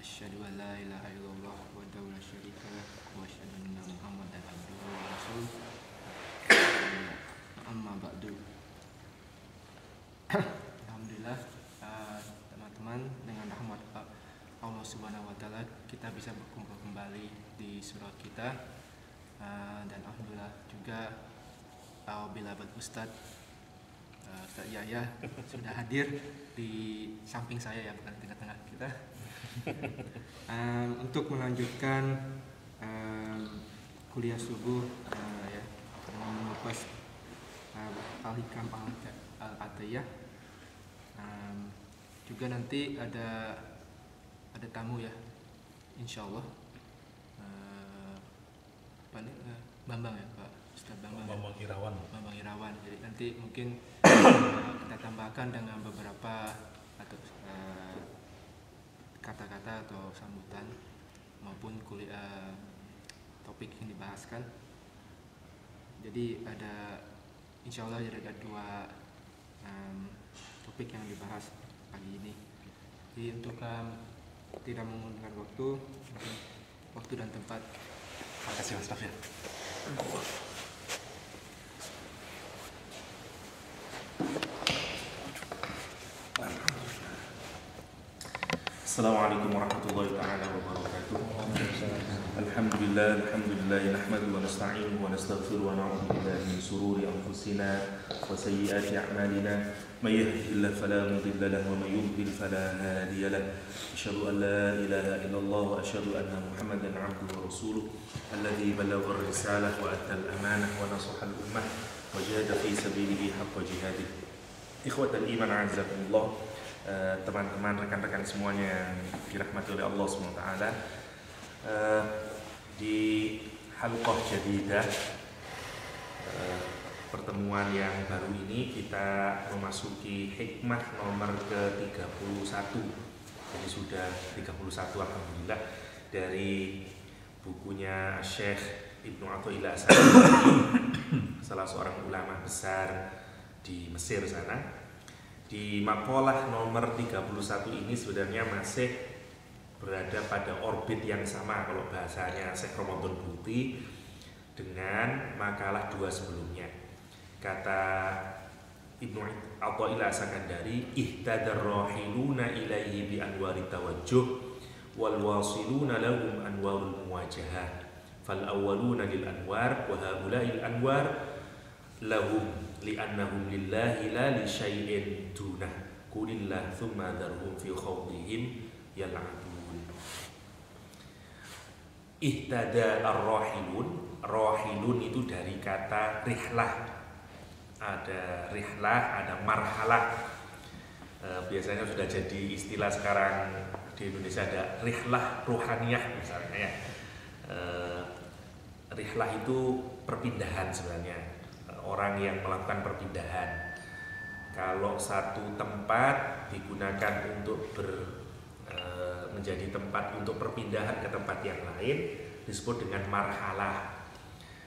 Asyhadu an la ilaha illallah wahdahu la syarika lah wa asyhadu anna Muhammadan abduhu wa rasuluh. Amma ba'du. Alhamdulillah, teman-teman, dengan rahmat Allah Subhanahu wa taala kita bisa berkumpul kembali di surau kita. Dan alhamdulillah juga bila Ustaz Yahya sudah hadir di samping saya, ya, bukan di tengah-tengah kita. Untuk melanjutkan kuliah subuh, ya, mengupas Al-Hikam Al-Atiyah. Juga nanti ada tamu, ya, insyaallah. Bambang, ya, Pak Ustaz Bambang Irawan. Jadi nanti mungkin kita tambahkan dengan beberapa atau kata-kata atau sambutan maupun kuliah topik yang dibahaskan. Jadi insyaallah ada dua topik yang dibahas pagi ini. Jadi untuk tidak menggunakan waktu dan tempat. Terima kasih Mas Raffi. Assalamualaikum warahmatullahi wabarakatuh. Alhamdulillah nahmaduhu wa nasta'inuhu wa nastaghfiruhu wa na'udzu billahi min shururi anfusina wa sayyiati a'malina. May yahdihillahu fala mudilla lahu wa may yudlil fala hadiya lahu. Asyhadu an la ilaha illallah wa asyhadu anna Muhammadan 'abduhu wa rasuluh alladzi ballagha ar-risalah wa adda al-amanah wa nasaha al-ummah wa jahada fi sabilihi haqqa jihadih. Ikhwatal iman, a'azzakumullah. Teman-teman, rekan-rekan semuanya yang dirahmati oleh Allah SWT, di halqah jadidah, pertemuan yang baru ini kita memasuki hikmah nomor ke-31. Jadi sudah 31, alhamdulillah, dari bukunya Syekh Ibnu Athaillah As-Sakandari, salah seorang ulama besar di Mesir sana. Di makalah nomor 31 ini sebenarnya masih berada pada orbit yang sama kalau bahasanya Syekh Ramadan Buti dengan makalah dua sebelumnya. Kata Ibnu Athaillah As-Sakandari, ihtadar rahiluna ilaihi bi anwari tawajjuh wal wasiluna lahum anwarul muwajahah fal awwaluna lil anwar wa haula'il anwar lahum li'annahum lillahi la li syai'in dunah qulillah thumma dharhum fi khawdihim yal'abun. Ihtada ar-rahilun itu dari kata rihlah. Ada rihlah, ada marhalah. Biasanya sudah jadi istilah sekarang di Indonesia, ada rihlah ruhaniyah misalnya, ya. Rihlah itu perpindahan sebenarnya. Orang yang melakukan perpindahan. Kalau satu tempat digunakan untuk menjadi tempat untuk perpindahan ke tempat yang lain disebut dengan marhalah.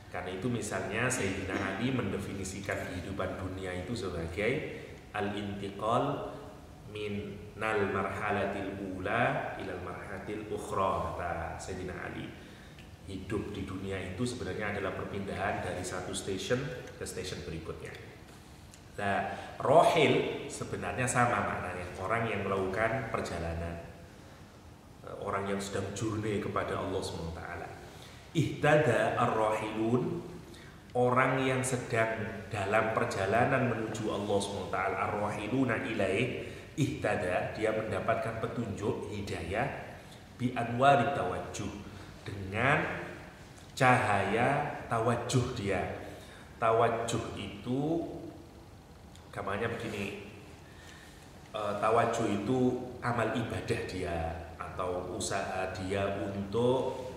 Karena itu misalnya Sayyidina Ali mendefinisikan kehidupan dunia itu sebagai al-intiqal minal marhalatil ula ilal marhalatil ukhra, kata Sayyidina Ali. Hidup di dunia itu sebenarnya adalah perpindahan dari satu stasiun ke stasiun berikutnya. Nah, rohil sebenarnya sama maknanya, orang yang melakukan perjalanan, orang yang sedang journey kepada Allah SWT. Ihtada ar-rohilun, orang yang sedang dalam perjalanan menuju Allah SWT. Ar-rohiluna ilaih, ihtada, dia mendapatkan petunjuk, hidayah, bi anwari tawajjuh, dengan cahaya tawajuh dia. Tawajuh itu gambarnya begini, tawajuh itu amal ibadah dia atau usaha dia untuk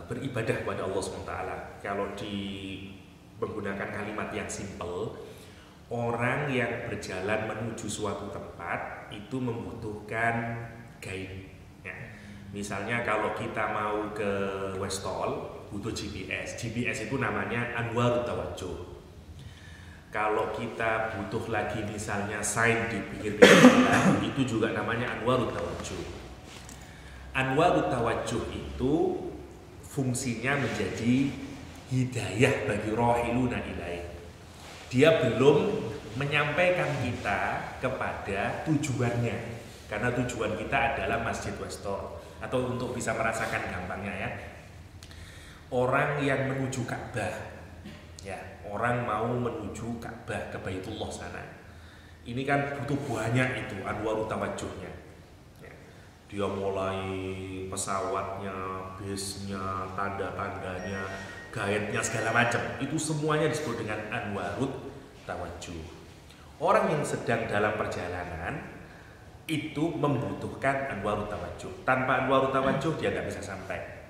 beribadah kepada Allah SWT. Kalau menggunakan kalimat yang simpel, orang yang berjalan menuju suatu tempat itu membutuhkan guide. Misalnya kalau kita mau ke Westol butuh GPS. GPS itu namanya anwarut tawajjuh. Kalau kita butuh lagi misalnya sign di pinggir-pinggir jalan, itu juga namanya anwarut tawajjuh. Anwarut tawajjuh itu fungsinya menjadi hidayah bagi rohiluna ilaih. Dia belum menyampaikan kita kepada tujuannya, karena tujuan kita adalah Masjid Wastor. Atau untuk bisa merasakan gampangnya ya, orang yang menuju Ka'bah, ya, orang mau menuju Ka'bah ke Baitullah sana, ini kan butuh banyak itu anwarut tawajjuhnya. Dia mulai pesawatnya, bisnya, tanda-tandanya, guide-nya segala macam. Itu semuanya disebut dengan anwarut tawajjuh. Orang yang sedang dalam perjalanan itu membutuhkan anwarut tawajjuh. Tanpa anwarut tawajjuh dia nggak bisa sampai.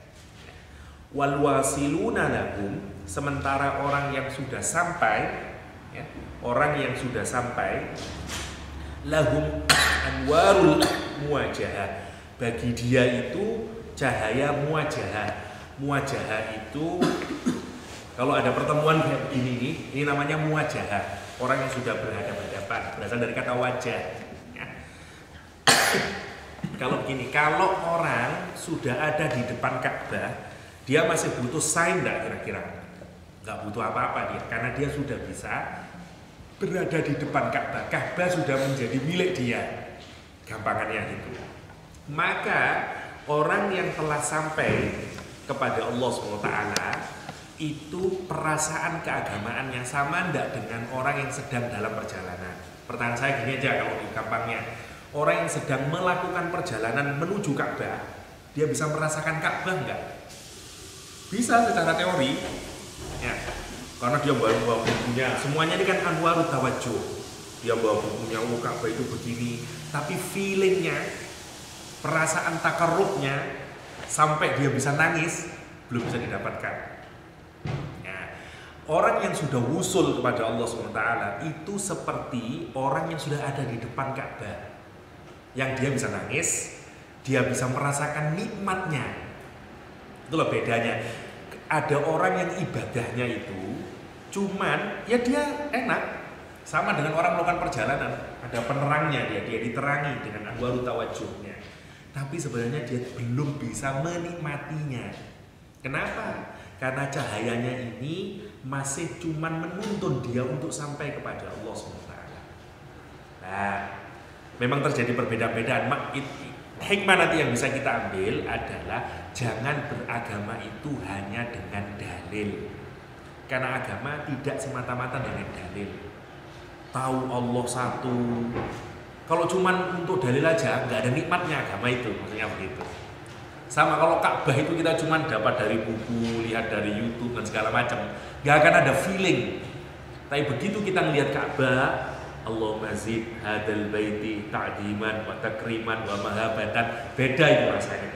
Wal wasiluna lahum, sementara orang yang sudah sampai, ya, orang yang sudah sampai, lahum anwarul muwajahah. Bagi dia itu cahaya muwajahah. Muwajahah itu kalau ada pertemuan kayak begini nih, ini namanya muwajahah. Orang yang sudah berhadapan-hadapan, berasal dari kata wajah. Ya. Kalau begini, kalau orang sudah ada di depan Ka'bah, dia masih butuh sign enggak kira-kira? Enggak butuh apa-apa dia, karena dia sudah bisa berada di depan Ka'bah. Ka'bah sudah menjadi milik dia. Gampangannya gitu. Maka orang yang telah sampai kepada Allah SWT itu perasaan keagamaan yang sama enggak dengan orang yang sedang dalam perjalanan. Pertanyaan saya gini aja kalau di gampangnya, orang yang sedang melakukan perjalanan menuju Ka'bah, dia bisa merasakan Ka'bah enggak? Bisa secara teori, ya, karena dia bawa bukunya. Semuanya ini kan anwarut tawajjuh. Dia bawa bukunya, oh Ka'bah itu begini. Tapi feelingnya, perasaan takarrubnya sampai dia bisa nangis belum bisa didapatkan. Ya. Orang yang sudah wusul kepada Allah SWT itu seperti orang yang sudah ada di depan Ka'bah, yang dia bisa nangis, dia bisa merasakan nikmatnya. Itulah bedanya. Ada orang yang ibadahnya itu cuman ya dia enak, sama dengan orang melakukan perjalanan, ada penerangnya, dia diterangi dengan anwarut tawajjuhnya. Tapi sebenarnya dia belum bisa menikmatinya. Kenapa? Karena cahayanya ini masih cuman menuntun dia untuk sampai kepada Allah SWT. Nah, memang terjadi perbedaan-perbedaan. Hikmah nanti yang bisa kita ambil adalah jangan beragama itu hanya dengan dalil. Karena agama tidak semata-mata dengan dalil. Tahu Allah satu, kalau cuman untuk dalil aja nggak ada nikmatnya agama itu, maksudnya begitu. Sama kalau Ka'bah itu kita cuman dapat dari buku, lihat dari YouTube dan segala macam, nggak akan ada feeling. Tapi begitu kita melihat Ka'bah, Allahumma zid hadal baiti ta'diman wa takriman wa mahabatan, beda itu rasanya.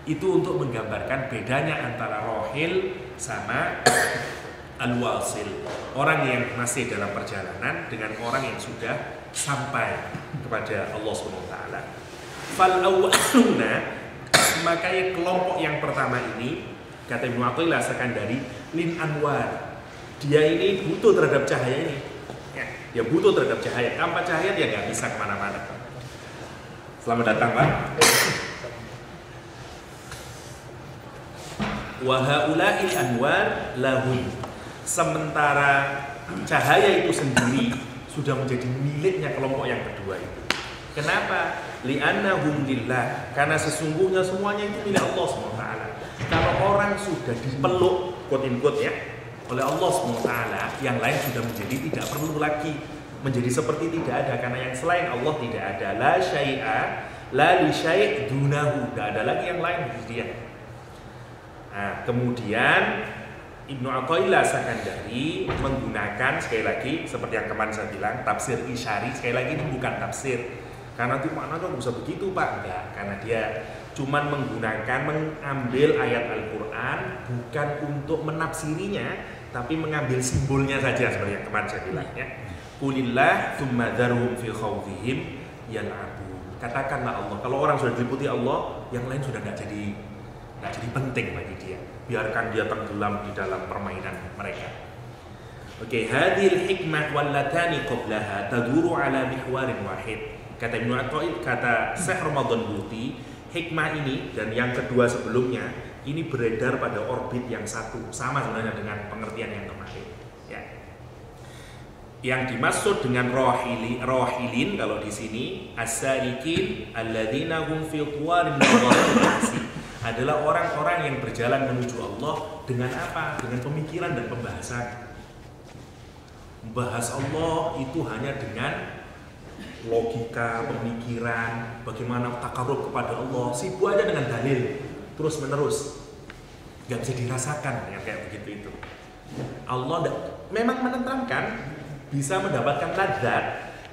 Itu untuk menggambarkan bedanya antara rohil sama al-wasil, orang yang masih dalam perjalanan dengan orang yang sudah sampai kepada Allah SWT. Fal awwaluna, makanya kelompok yang pertama ini kata Ibnu Athaillah Sakandari lin anwar, dia ini butuh terhadap cahaya ini. Dia butuh terhadap cahaya. Tanpa cahaya dia nggak bisa kemana-mana. Selamat datang Pak. Wa haula'il anwar lahum, sementara cahaya itu sendiri sudah menjadi miliknya kelompok yang kedua itu. Kenapa? Li'annahum lillah, karena sesungguhnya semuanya itu milik Allah SWT. Kalau orang sudah dipeluk quote-in-quote ya oleh Allah SWT, yang lain sudah menjadi tidak perlu lagi, menjadi seperti tidak ada, karena yang selain Allah tidak ada. La syai'a la li syai' dunahu, tidak ada lagi yang lain di dia. Nah, kemudian Ibnu Athaillah Sakandari menggunakan sekali lagi seperti yang kemarin saya bilang tafsir isyari. Sekali lagi ini bukan tafsir, karena itu makna kok bisa begitu Pak, enggak, karena dia cuman menggunakan, mengambil ayat Al-Quran bukan untuk menafsirinya, tapi mengambil simbolnya saja seperti yang kemarin saya bilang ya. Qulillah tsumma dzarhum fi khawdihim yal'abun. Katakanlah Allah, kalau orang sudah diliputi Allah, yang lain sudah nggak jadi penting bagi dia. Biarkan dia tenggelam di dalam permainan mereka. Oke, hadhil hikmah wallatani qablaha taduru ala mihwarin wahid. Kata Ibnu Athaillah, kata Syekh Ramadan Buti, hikmah ini dan yang kedua sebelumnya ini beredar pada orbit yang satu, sama sebenarnya dengan pengertian yang kemarin. Ya. Yang dimaksud dengan rohilin kalau di sini as-salikin alladzina hum fi tuwarin adalah orang-orang yang berjalan menuju Allah dengan apa? Dengan pemikiran dan pembahasan. Membahas Allah itu hanya dengan logika, pemikiran, bagaimana takarub kepada Allah, sibuk aja dengan dalil terus menerus, nggak bisa dirasakan yang kayak begitu itu. Allah memang menenangkan, bisa mendapatkan ladzat,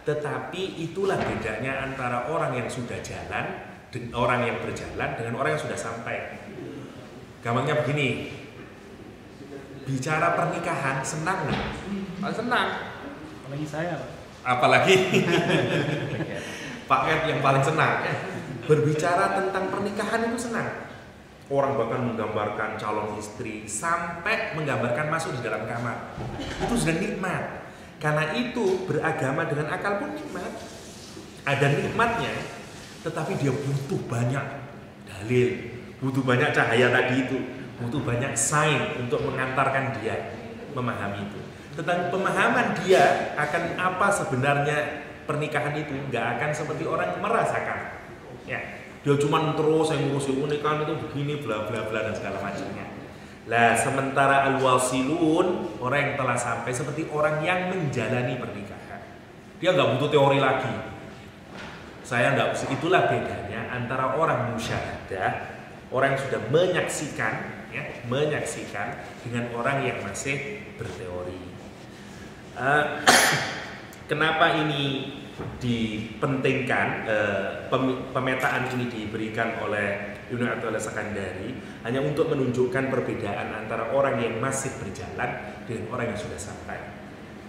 tetapi itulah bedanya antara orang yang sudah jalan dan orang yang berjalan dengan orang yang sudah sampai. Gampangnya begini, bicara pernikahan senang nggak? Senang. Apalagi saya, Pak. Apalagi Pak Ed yang paling senang berbicara tentang pernikahan itu senang. Orang bahkan menggambarkan calon istri sampai menggambarkan masuk di dalam kamar. Itu sudah nikmat. Karena itu beragama dengan akal pun nikmat. Ada nikmatnya, tetapi dia butuh banyak dalil, butuh banyak cahaya tadi itu, butuh banyak sign untuk mengantarkan dia memahami itu. Tentang pemahaman dia akan apa sebenarnya pernikahan itu nggak akan seperti orang yang merasakan. Ya, dia cuma terus yang ngurusin pernikahan itu begini bla bla bla dan segala macamnya. Lah sementara al-wasilun orang yang telah sampai seperti orang yang menjalani pernikahan. Dia nggak butuh teori lagi. Saya nggak, itulah bedanya antara orang musyahadah, orang yang sudah menyaksikan, ya, menyaksikan dengan orang yang masih berteori. Kenapa ini dipentingkan, pemetaan ini diberikan oleh Ibnu Athaillah Sakandari hanya untuk menunjukkan perbedaan antara orang yang masih berjalan dengan orang yang sudah sampai.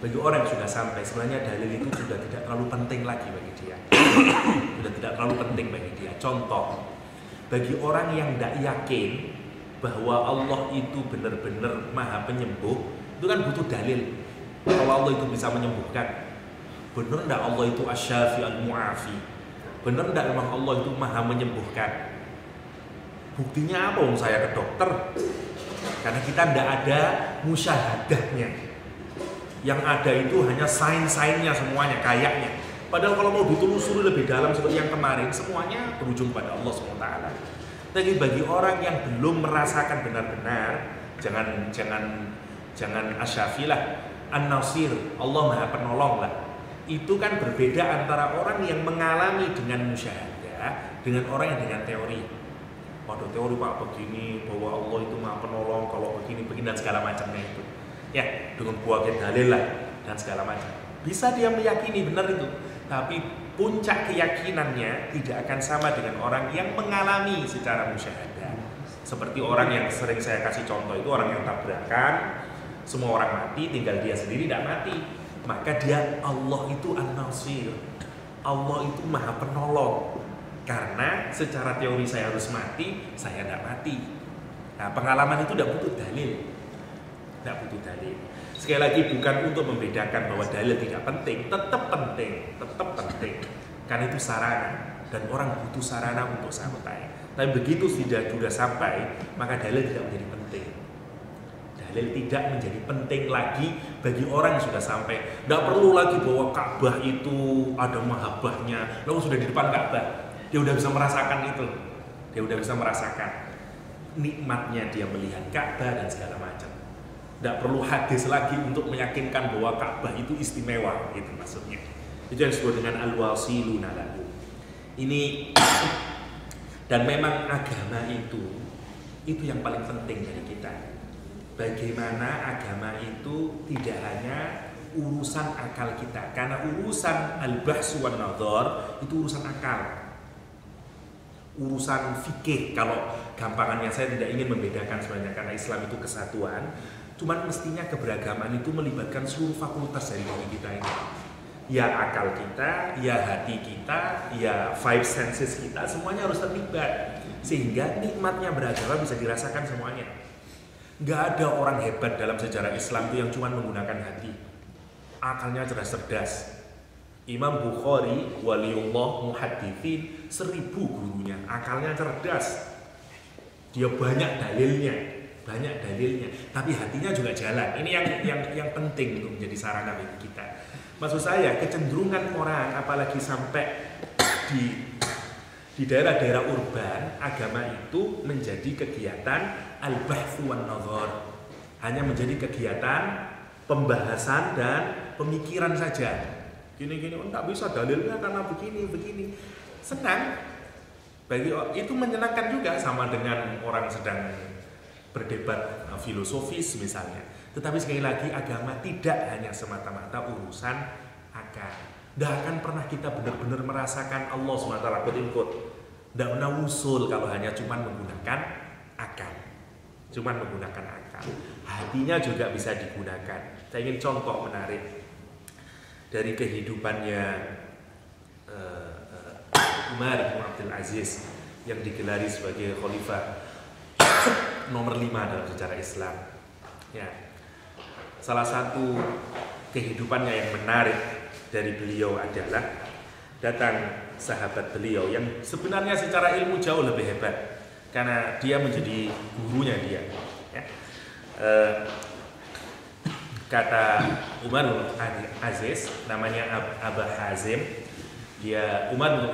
Bagi orang yang sudah sampai sebenarnya dalil itu sudah tidak terlalu penting lagi bagi dia. Sudah tidak terlalu penting bagi dia. Contoh, bagi orang yang tidak yakin bahwa Allah itu benar-benar Maha Penyembuh, itu kan butuh dalil. Kalau Allah itu bisa menyembuhkan, benar enggak Allah itu asy-syafi al-mu'afi? Benar enggak memang Allah itu Maha menyembuhkan? Buktinya apa? Saya ke dokter. Karena kita enggak ada musyahadahnya. Yang ada itu hanya sains-sainnya semuanya, kayaknya. Padahal kalau mau ditelusuri lebih dalam seperti yang kemarin, semuanya berujung pada Allah SWT. Tapi bagi orang yang belum merasakan benar-benar, jangan asy-syafi lah, An-Nasir, Allah Maha Penolong lah. Itu kan berbeda antara orang yang mengalami dengan musyahadah dengan orang yang dengan teori. Waduh, teori Pak begini, bahwa Allah itu Maha Penolong, kalau begini dan segala macamnya itu. Ya, dengan buah dalil lah dan segala macam. Bisa dia meyakini benar itu, tapi puncak keyakinannya tidak akan sama dengan orang yang mengalami secara musyahadah. Seperti orang yang sering saya kasih contoh itu orang yang tabrakan, semua orang mati, tinggal dia sendiri tidak mati. Maka dia, Allah itu An-Nasir, Allah itu Maha Penolong. Karena secara teori saya harus mati, saya tidak mati. Nah, pengalaman itu tidak butuh dalil. Tidak butuh dalil. Sekali lagi bukan untuk membedakan bahwa dalil tidak penting, tetap penting, tetap penting. Karena itu sarana dan orang butuh sarana untuk sampai. Tapi begitu sudah sampai, maka dalil tidak menjadi penting. Dalil tidak menjadi penting lagi bagi orang yang sudah sampai. Tidak perlu lagi bahwa Ka'bah itu ada mahabbahnya, lalu sudah di depan Ka'bah, dia sudah bisa merasakan itu. Dia sudah bisa merasakan nikmatnya dia melihat Ka'bah dan segala macam. Tidak perlu hadis lagi untuk meyakinkan bahwa Ka'bah itu istimewa, gitu maksudnya. Itu yang disebut dengan al-wasiluna lahu. Ini dan memang agama itu yang paling penting dari kita. Bagaimana agama itu tidak hanya urusan akal kita, karena urusan al-bahs wan nadhar itu urusan akal, urusan fikih. Kalau gampangannya, saya tidak ingin membedakan sebenarnya karena Islam itu kesatuan, cuman mestinya keberagaman itu melibatkan seluruh fakultas dari diri kita ini. Ya akal kita, ya hati kita, ya five senses kita, semuanya harus terlibat sehingga nikmatnya beragama bisa dirasakan semuanya. Gak ada orang hebat dalam sejarah Islam itu yang cuma menggunakan hati, akalnya cerdas-cerdas. Imam Bukhari waliullah muhadditsin 1000 gurunya, akalnya cerdas, dia banyak dalilnya, tapi hatinya juga jalan. Ini yang penting untuk menjadi sarana bagi kita. Maksud saya kecenderungan orang, apalagi sampai di daerah-daerah urban, agama itu menjadi kegiatan al-bahthu wan nazar, hanya menjadi kegiatan pembahasan dan pemikiran saja. Gini-gini, enggak bisa dalilnya karena begini. Senang. Itu menyenangkan juga, sama dengan orang sedang berdebat filosofis misalnya. Tetapi sekali lagi, agama tidak hanya semata-mata urusan akal. Tidak akan pernah kita benar-benar merasakan Allah SWT quote-unquote. Tidak pernah usul kalau hanya cuma menggunakan akal. Hatinya juga bisa digunakan. Saya ingin contoh menarik dari kehidupannya Umar bin Abdul Aziz yang digelari sebagai khalifah nomor 5 dalam sejarah Islam. Ya. Salah satu kehidupannya yang menarik dari beliau adalah datang sahabat beliau yang sebenarnya secara ilmu jauh lebih hebat karena dia menjadi gurunya dia. Ya. Kata Umar bin Aziz, namanya Abu Hazim. Dia Umar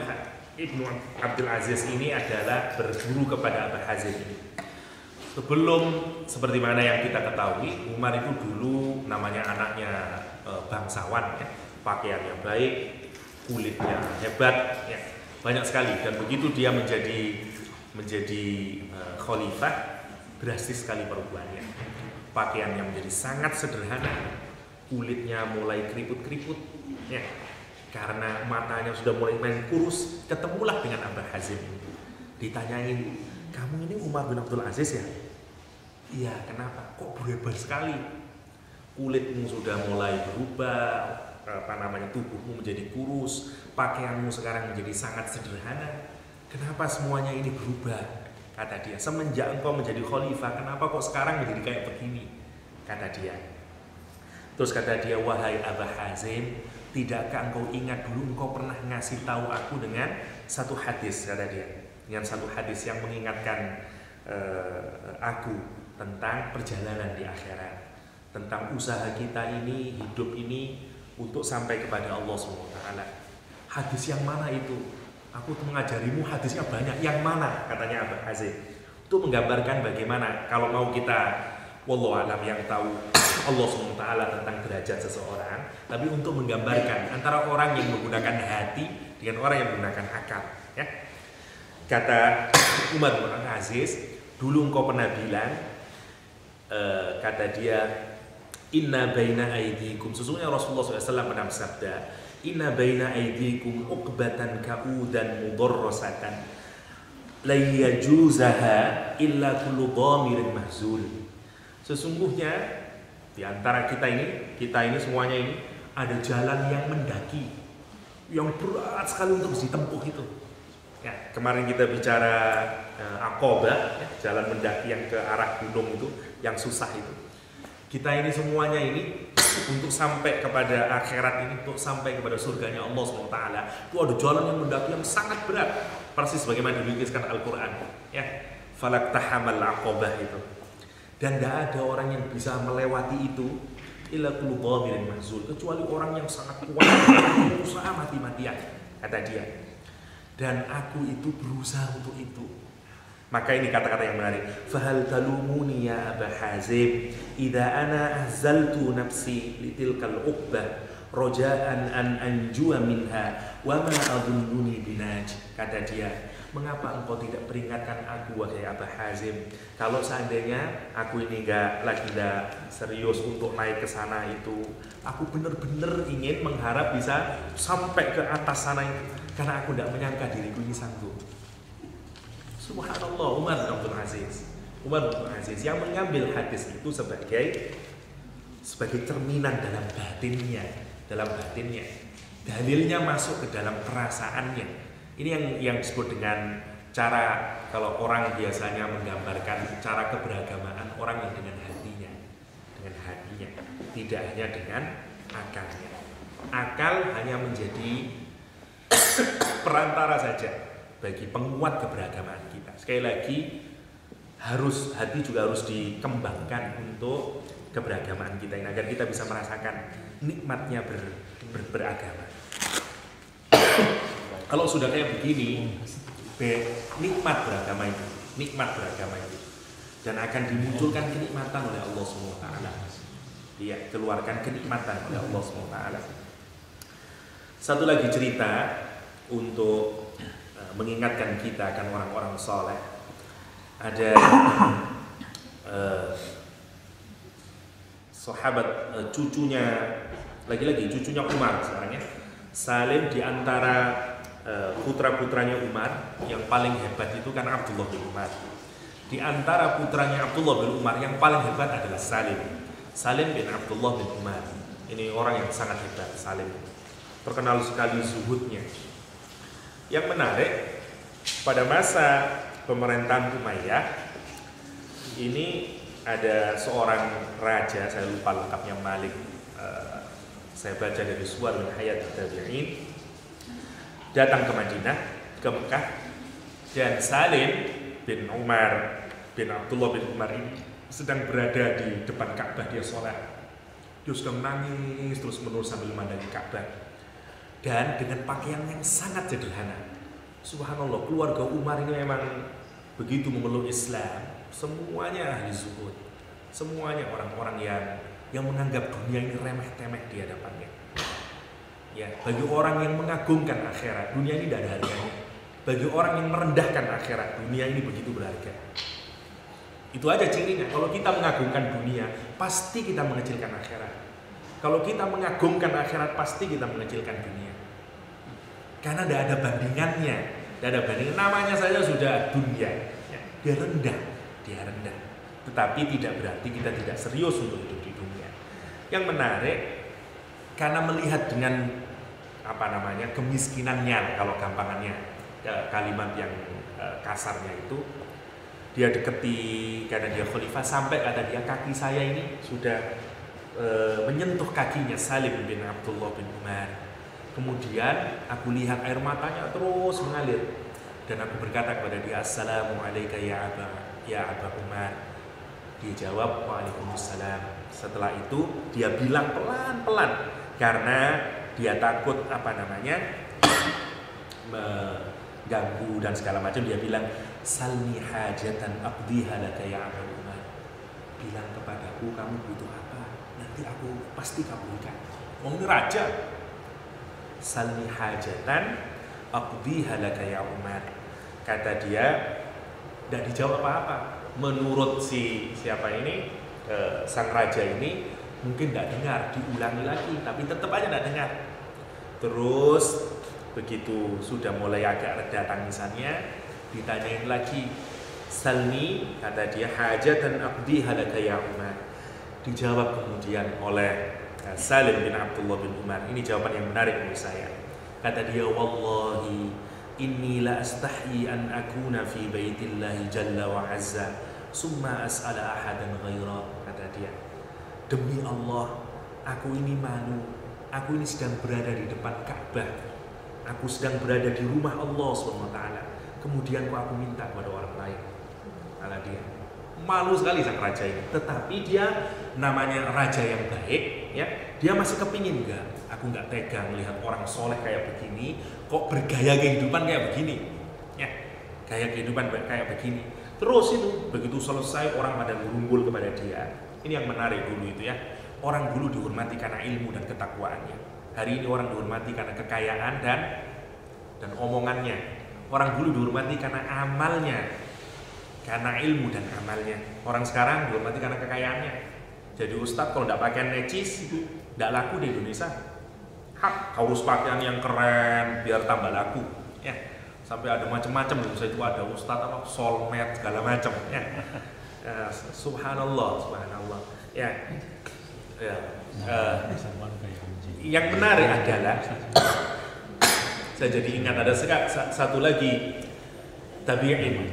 bin Abdul Aziz ini adalah berguru kepada Abu Hazim ini. Sebelum seperti mana yang kita ketahui, Umar itu dulu namanya anaknya bangsawan, ya. Pakaiannya baik, kulitnya hebat, ya. Banyak sekali. Dan begitu dia menjadi khalifah, drastis sekali perubahannya. Pakaiannya menjadi sangat sederhana, kulitnya mulai keriput-keriput, ya, karena matanya sudah mulai main kurus. Ketemulah dengan Abu Hazim. Ditanyain, kamu ini Umar bin Abdul Aziz ya? Iya, kenapa? Kok berubah sekali? Kulitmu sudah mulai berubah, tubuhmu menjadi kurus, pakaianmu sekarang menjadi sangat sederhana. Kenapa semuanya ini berubah? Kata dia, semenjak engkau menjadi khalifah, kenapa kok sekarang menjadi kayak begini? Kata dia. Terus kata dia, wahai Abu Hazim, tidakkah engkau ingat dulu engkau pernah ngasih tahu aku dengan satu hadis, kata dia. Dengan satu hadis yang mengingatkan aku tentang perjalanan di akhirat, tentang usaha kita ini, hidup ini untuk sampai kepada Allah SWT. Hadis yang mana itu? Aku mengajarimu hadisnya banyak. Yang mana? Katanya Abu Hazim. Itu menggambarkan bagaimana kalau mau kita, wallahu alam yang tahu Allah SWT tentang derajat seseorang, tapi untuk menggambarkan antara orang yang menggunakan hati dengan orang yang menggunakan akal, ya. Kata Umar bin Aziz, dulu engkau pernah bilang, kata dia, inna baina aidikum, sesungguhnya Rasulullah SAW pernah bersabda, inna baina aidikum uqbatan ka'udan mudarrasatan la yajuzaha illa kullu dhamirin mahzul. Sesungguhnya di antara kita ini semuanya ini ada jalan yang mendaki, yang berat sekali untuk ditempuh itu. Ya, kemarin kita bicara Aqabah, ya, jalan mendaki yang ke arah gunung itu, yang susah itu. Kita ini semuanya ini untuk sampai kepada akhirat ini, untuk sampai kepada surganya Allah SWT, itu ada jalan yang mendaki yang sangat berat, persis bagaimana dituliskan Al-Quran, ya, falaqtahamal aqabah itu. Dan tidak ada orang yang bisa melewati itu illa kullu dhamirin mahzul, kecuali orang yang sangat kuat, berusaha mati-matian, kata dia. Dan aku itu berusaha untuk itu. Maka ini kata-kata yang menarik. Fahal talumuni ya Abu Hazim idza ana ahzaltu nafsi litilkal uqbah raja'an an anjua minha wa ma adhunnuni binaj. Kata dia, mengapa engkau tidak peringatkan aku wahai Abu Hazim, kalau seandainya aku ini lagi serius untuk naik ke sana itu, aku benar-benar ingin mengharap bisa sampai ke atas sana itu, karena aku tidak menyangka diriku ini sanggup. Subhanallah, Umar bin Abdul Aziz yang mengambil hadis itu sebagai cerminan dalam batinnya. Dalilnya masuk ke dalam perasaannya. Ini yang disebut dengan cara, kalau orang biasanya menggambarkan cara keberagamaan orang yang dengan hatinya, tidak hanya dengan akalnya. Akal hanya menjadi perantara saja bagi penguat keberagaman kita. Sekali lagi, hati juga harus dikembangkan untuk keberagaman kita ini, agar kita bisa merasakan nikmatnya beragama. Kalau sudah kayak begini, nikmat beragama itu, dan akan dimunculkan kenikmatan oleh Allah SWT. Dia keluarkan kenikmatan oleh Allah SWT. Satu lagi cerita untuk mengingatkan kita akan orang-orang soleh. Ada sahabat cucunya, lagi-lagi cucunya Umar sekarang ya, Salim, di antara putra-putranya Umar yang paling hebat itu kan Abdullah bin Umar. Di antara putranya Abdullah bin Umar yang paling hebat adalah Salim bin Abdullah bin Umar. Ini orang yang sangat hebat, Salim. Terkenal sekali zuhudnya. Yang menarik, pada masa pemerintahan Umayyah ini ada seorang raja, saya lupa lengkapnya, Malik. Saya baca dari Suwar min Hayat Tabi'in, datang ke Madinah, ke Mekah, dan Salim bin Umar bin Abdullah bin Umar ini sedang berada di depan Ka'bah, dia sholat. Dia sedang nangis terus menerus sambil memandangi Ka'bah, dan dengan pakaian yang sangat sederhana. Subhanallah, keluarga Umar ini memang begitu memeluk Islam. Semuanya ahli zuhud, semuanya orang-orang yang menganggap dunia ini remeh-temeh di hadapannya. Ya, bagi orang yang mengagungkan akhirat, dunia ini tidak ada harganya. Bagi orang yang merendahkan akhirat, dunia ini begitu berharga. Itu aja cirinya. Kalau kita mengagungkan dunia, pasti kita mengecilkan akhirat. Kalau kita mengagungkan akhirat, pasti kita mengecilkan dunia. Karena tidak ada bandingannya. Tidak ada bandingan. Namanya saja sudah dunia. Ya, dia rendah. Tetapi tidak berarti kita tidak serius untuk hidup di dunia. Yang menarik, karena melihat dengan kemiskinannya, kalau gampangannya kalimat yang kasarnya itu, dia deketi karena dia khalifah, sampai kata dia, kaki saya ini sudah menyentuh kakinya Salim bin Abdullah bin Umar. Kemudian aku lihat air matanya terus mengalir, dan aku berkata kepada dia, Assalamualaikum ya Aba Umar. Dia jawab, Waalaikumsalam. Setelah itu dia bilang pelan-pelan, karena dia takut mengganggu dan segala macam. Dia bilang, Salni hajatan aqdiha laka ya Aba Umar. Bilang kepadaku kamu butuh apa, nanti aku pasti kabulkan. Ini raja. Salni hajatan aqdiha laka ya Umar. Kata dia, tidak dijawab apa-apa. Menurut siapa ini, sang raja ini mungkin tidak dengar, diulangi lagi, tapi tetap aja tidak dengar. Terus begitu sudah mulai agak reda tangisannya, ditanyain lagi, Salni, kata dia, hajatan aqdiha laka ya Umar. Dijawab kemudian oleh Salim bin Abdullah bin Umar. Ini jawaban yang menarik menurut saya. Kata dia, Wallahi inni la astahyi an akuna fi baitillahi jalla wa azza summa as'ala ahadan ghaira. Kata dia, demi Allah, aku ini malu. Aku ini sedang berada di depan Ka'bah. Aku sedang berada di rumah Allah SWT. Kemudian aku minta kepada orang lain. Kata dia, malu sekali sang raja ini. Tetapi dia namanya raja yang baik, ya, dia masih kepingin, aku nggak tega melihat orang soleh kayak begini, kok bergaya kehidupan kayak begini, ya, gaya kehidupan kayak begini. Terus itu begitu selesai orang pada berumbul kepada dia. Ini yang menarik dulu itu ya. Orang dulu dihormati karena ilmu dan ketakwaannya. Hari ini orang dihormati karena kekayaan dan omongannya. Orang dulu dihormati karena amalnya, karena ilmu dan amalnya. Orang sekarang dihormati karena kekayaannya. Jadi ustadz kalau tidak pakai necis, tidak laku di Indonesia. Harus pakaian yang keren biar tambah laku. Ya, sampai ada macam-macam. Itu ada ustadz soulmate segala macam. Ya. Subhanallah. Ya. Yang menarik adalah, saya jadi ingat ada satu lagi tabi'in,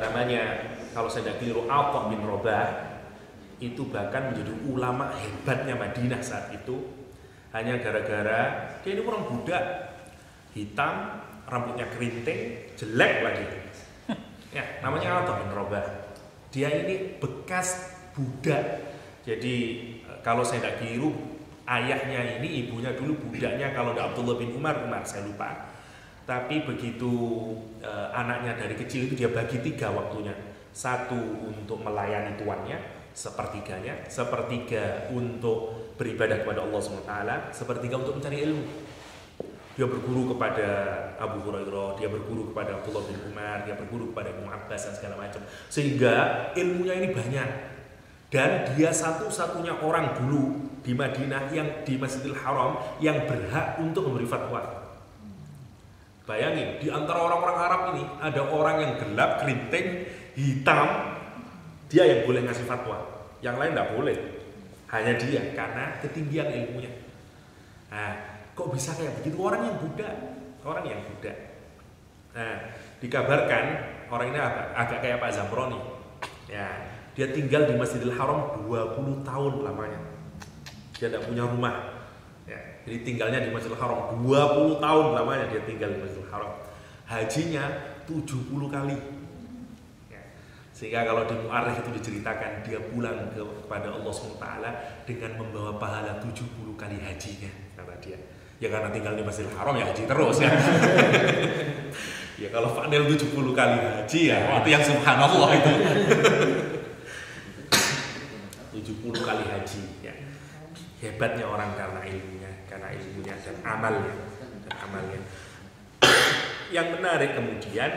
namanya kalau saya tidak keliru Atha bin Rabah. Itu bahkan menjadi ulama hebatnya Madinah saat itu. hanya gara-gara dia ini orang Buddha, hitam, rambutnya keriting, jelek lagi. Ya, namanya Atha bin Rabah. Dia ini bekas Buddha. Jadi kalau saya tidak keliru, ayahnya ini, ibunya dulu budaknya kalau tidak Abdullah bin Umar, saya lupa. Tapi begitu anaknya dari kecil itu dia bagi 3 waktunya. 1 untuk melayani tuannya, sepertiganya, sepertiga untuk beribadah kepada Allah SWT, sepertiga untuk mencari ilmu. Dia berguru kepada Abu Hurairah, dia berguru kepada Abdullah bin Umar, dia berguru kepada Ibnu Abbas dan segala macam. Sehingga ilmunya ini banyak. Dan dia satu-satunya orang dulu di Madinah yang di Masjidil Haram yang berhak untuk memberi fatwa. Bayangin, di antara orang-orang Arab ini ada orang yang gelap, keriting, hitam, dia yang boleh ngasih fatwa. Yang lain tidak boleh. Hanya dia karena ketinggian ilmunya. Nah, kok bisa kayak begitu? Orang yang Buddha. Nah, dikabarkan orang ini agak kayak Pak Zamroni. Ya, dia tinggal di Masjidil Haram 20 tahun lamanya. Dia tidak punya rumah. Ya, jadi tinggalnya di Masjidil Haram 20 tahun lamanya dia tinggal di Masjidil Haram. Hajinya 70 kali. Ya, sehingga kalau di Mu'arrikh itu diceritakan dia pulang kepada Allah SWT dengan membawa pahala 70 kali hajinya, kata dia. Ya karena tinggal di Masjidil Haram ya haji terus ya. Ya kalau Fadil 70 kali haji ya itu yang subhanallah itu. 70 kali haji ya. Hebatnya orang karena ilmunya dan amalnya. Yang menarik kemudian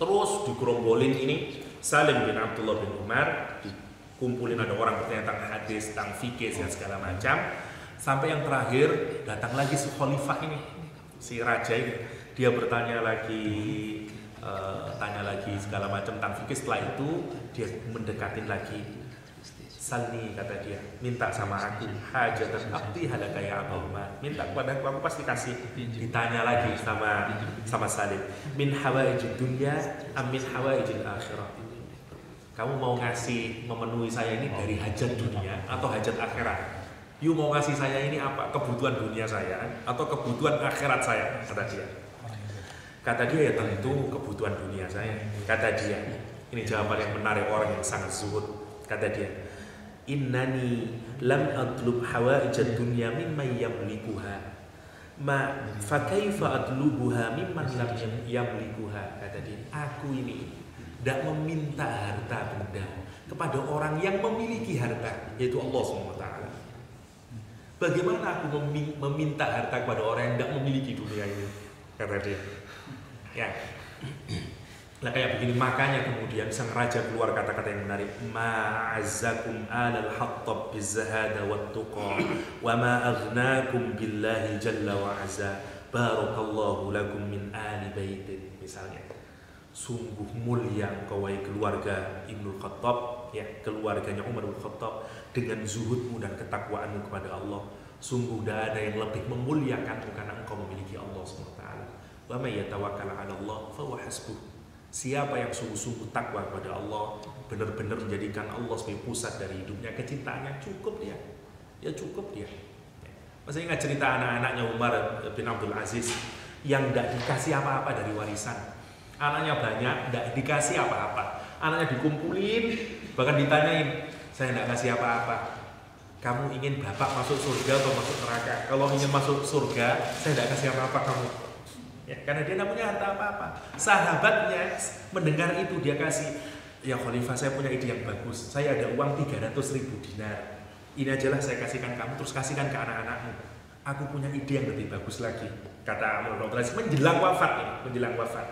terus digerombolin ini Salim bin Abdullah bin Umar, dikumpulin ada orang bertanya tentang hadis, tentang fikih dan segala macam. Sampai yang terakhir datang lagi si khalifah ini, si raja ini. Dia bertanya lagi, tanya lagi segala macam tentang fikih. Setelah itu dia mendekatin lagi. Salni, kata dia, minta sama aku, hajatan abdi halaka ya Abdullah, minta kepada aku pasti kasih. Ditanya lagi sama Salim, min hawaijid dunya am min hawaijil akhirah. Kamu mau ngasih memenuhi saya ini dari hajat dunia atau hajat akhirat? You mau ngasih saya ini apa? Kebutuhan dunia saya atau kebutuhan akhirat saya? Kata dia ya tentu kebutuhan dunia saya. Kata dia, ini jawaban yang menarik orang yang sangat zuhud. Kata dia, innani lam atlub hawaijad dunya mimman yamlikuha ma fa kaifa atlubuha mimman lam yamlikuha. Kata dia, aku ini tidak meminta harta benda kepada orang yang memiliki harta, yaitu Allah SWT. Bagaimana aku meminta harta kepada orang yang tidak memiliki dunia ini? Kata dia. Ya. Nah kayak begini, makanya kemudian sang raja keluar kata-kata yang menarik, ma'azzakum alal hattab bizzahada wattuqa wa ma aghnakum billahi jalla wa azza barakallahu lakum min ali baitin. Misalnya, sungguh mulia engkau wahai keluarga Ibnu Khattab, ya, keluarganya Umar bin Khattab, dengan zuhudmu dan ketakwaanmu kepada Allah. Sungguh tidak ada yang lebih memuliakanmu karena engkau memiliki Allah SWT. Wa may yatawakkal 'ala Allah fa huwa hasbuh. Siapa yang sungguh-sungguh takwa kepada Allah, benar-benar menjadikan Allah sebagai pusat dari hidupnya, kecintaannya, cukup dia. Ya cukup dia. Masih ingat cerita anak-anaknya Umar bin Abdul Aziz yang tidak dikasih apa-apa dari warisan. Anaknya banyak, tidak dikasih apa-apa. Anaknya dikumpulin, bahkan ditanyain, saya tidak kasih apa-apa. Kamu ingin bapak masuk surga atau masuk neraka? Kalau ingin masuk surga, saya tidak kasih apa-apa kamu. Ya, karena dia tidak punya harta apa-apa. Sahabatnya mendengar itu, dia kasih, ya khalifah, saya punya ide yang bagus. Saya ada uang 300.000 dinar. Ini ajalah saya kasihkan kamu, terus kasihkan ke anak-anakmu. Aku punya ide yang lebih bagus lagi. Kata Umar bin Abdul Aziz menjelang wafat ini, menjelang wafat.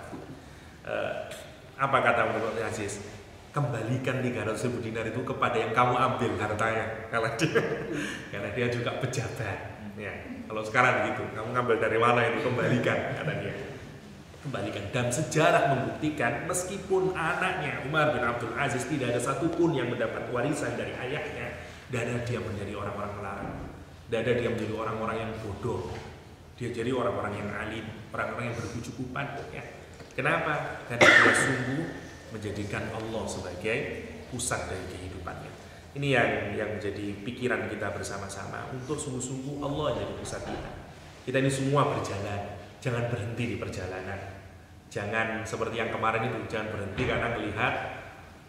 Apa kata Umar bin Abdul Aziz? Kembalikan 300.000 dinar itu kepada yang kamu ambil hartanya. Karena dia juga pejabat. Ya, kalau sekarang begitu, kamu ngambil dari mana itu, kembalikan, kata dia. Kembalikan. Dan sejarah membuktikan meskipun anaknya Umar bin Abdul Aziz tidak ada satupun yang mendapat warisan dari ayahnya, tidak ada dia menjadi orang-orang melarang, tidak ada dia menjadi orang-orang yang bodoh. Dia jadi orang-orang yang alim, orang-orang yang berkecukupan. Ya. Kenapa? Karena dia sungguh menjadikan Allah sebagai pusat dari kehidupannya. Ini yang menjadi pikiran kita bersama-sama untuk sungguh-sungguh Allah jadi pusat kita. Kita ini semua berjalan, jangan berhenti di perjalanan. Jangan seperti yang kemarin itu, jangan berhenti karena melihat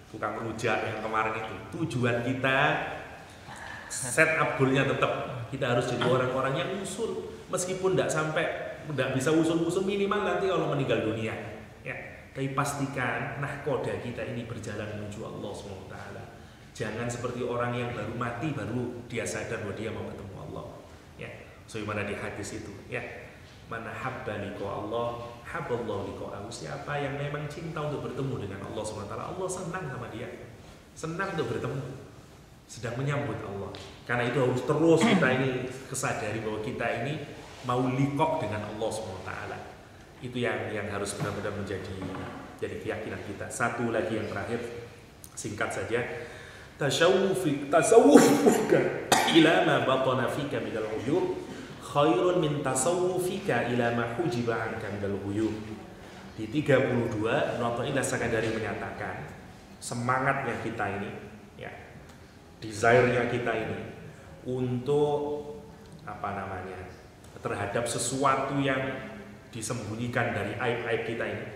tukang rujak yang kemarin itu. Tujuan kita, set up goalnya tetap kita harus jadi orang-orang yang usul, meskipun tidak bisa usul-usul, minimal nanti kalau meninggal dunia, ya. Tapi pastikan nahkoda kita ini berjalan menuju Allah SWT. Jangan seperti orang yang baru mati baru dia sadar bahwa dia mau ketemu Allah. Ya, sebagaimana di hadis itu, ya. Mana habba liqa Allah, habballahu liqa'ahu. Siapa yang memang cinta untuk bertemu dengan Allah SWT, Allah senang sama dia. Senang untuk bertemu, sedang menyambut Allah. Karena itu harus terus kita ini kesadari bahwa kita ini mau liqaq dengan Allah SWT. Itu yang harus benar-benar menjadi keyakinan kita. Satu lagi yang terakhir, singkat saja. Tasawwufuka ila ma batana fika minal uyub khairun min tasawwufika ila ma hujiba anka minal uyub. Di 32 Nu'athaillah Sakandari menyatakan semangatnya kita ini, ya, desire-nya kita ini untuk terhadap sesuatu yang disembunyikan dari aib-aib kita ini,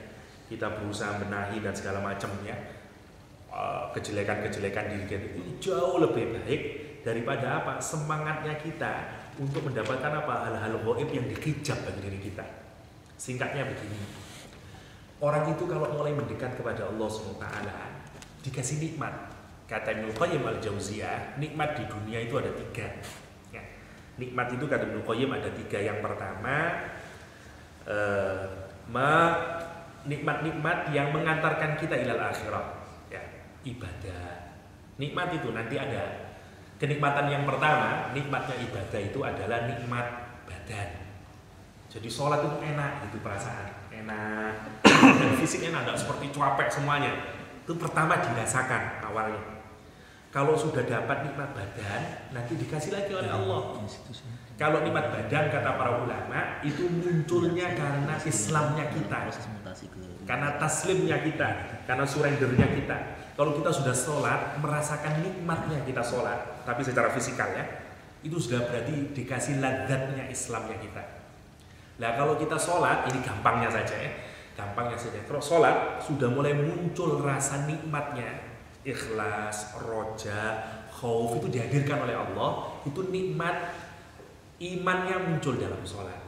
kita berusaha benahi dan segala macamnya. Kejelekan-kejelekan diri kita itu jauh lebih baik daripada semangatnya kita untuk mendapatkan hal-hal gaib yang dikijab bagi diri kita. Singkatnya begini, orang itu kalau mulai mendekat kepada Allah SWT dikasih nikmat. Kata Ibnu Qayyim al-Jauziyah, nikmat di dunia itu ada 3, ya. Nikmat itu kata Ibnu Qayyim ada 3. Yang pertama, nikmat-nikmat yang mengantarkan kita ilal akhirah, ibadah. Nikmat itu nanti ada kenikmatan. Yang pertama, nikmatnya ibadah itu adalah nikmat badan. Jadi sholat itu enak, itu perasaan enak, dan fisik enak, tidak seperti cuapek semuanya. Itu pertama dirasakan awalnya. Kalau sudah dapat nikmat badan, nanti dikasih lagi oleh Allah. Kalau nikmat badan kata para ulama itu munculnya karena Islamnya kita, karena taslimnya kita, karena surrendernya kita. Kalau kita sudah sholat, merasakan nikmatnya kita sholat, tapi secara fisikal, ya, itu sudah berarti dikasih ladzatnya Islamnya kita. Nah, kalau kita sholat, ini gampangnya saja, ya, Kalau sholat sudah mulai muncul rasa nikmatnya, ikhlas, roja, khauf, itu dihadirkan oleh Allah. Itu nikmat imannya muncul dalam sholat.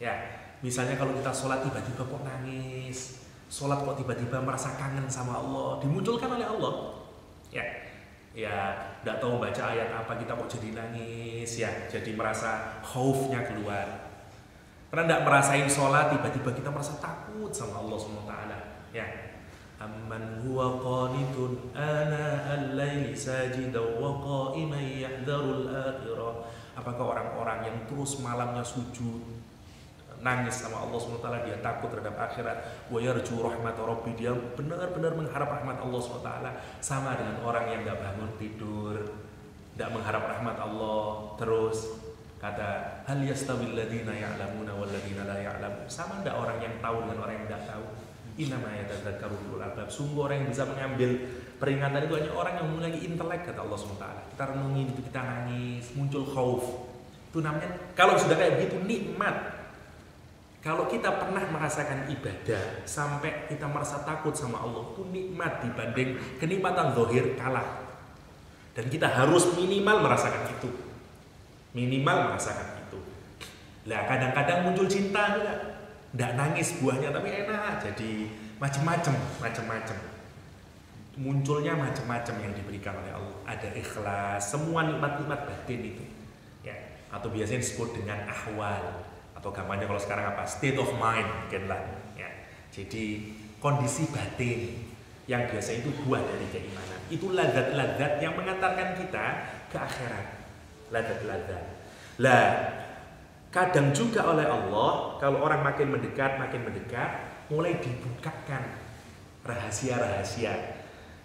Ya, misalnya kalau kita sholat tiba-tiba kok nangis, sholat kok tiba-tiba merasa kangen sama Allah, dimunculkan oleh Allah. Ya, tidak tahu baca ayat apa kita kok jadi nangis, ya, jadi merasa khaufnya keluar. Karena tidak merasain sholat, tiba-tiba kita merasa takut sama Allah SWT. Ya, amman huwa qanitun ana al-laili sajidan wa qa'iman yahdharul akhirah. Apakah orang-orang yang terus malamnya sujud, nangis sama Allah SWT, dia takut terhadap akhirat, wa yarju rahmat rabbi, dia benar-benar mengharap rahmat Allah SWT, sama dengan orang yang tidak bangun tidur, tidak mengharap rahmat Allah. Terus kata hal yastawil ladzina ya'lamuna wal ladzina la ya'lamun, sama tidak orang yang tahu dengan orang yang tidak tahu? Innama yatadzakkaru ulul albab, sungguh orang yang bisa mengambil peringatan itu hanya orang yang memiliki intelek, kata Allah SWT. Kita renungi itu, kita nangis, muncul khauf, itu namanya, kalau sudah kayak begitu, nikmat. Kalau kita pernah merasakan ibadah sampai kita merasa takut sama Allah, itu nikmat dibanding kenikmatan zahir kalah. Dan kita harus minimal merasakan itu. Lah kadang-kadang muncul cinta juga, tidak nangis buahnya tapi enak, jadi macam-macam. Munculnya macam-macam yang diberikan oleh Allah. Ada ikhlas, semua nikmat-nikmat batin itu, ya. Atau biasanya disebut dengan ahwal, atau gambarnya kalau sekarang state of mind mungkin lah, ya. Jadi kondisi batin yang biasa itu buah dari keimanan. Itu ladzat-ladzat yang mengantarkan kita ke akhirat. Ladzat-ladzat. Lah, kadang juga oleh Allah, kalau orang makin mendekat, mulai dibukakan rahasia-rahasia.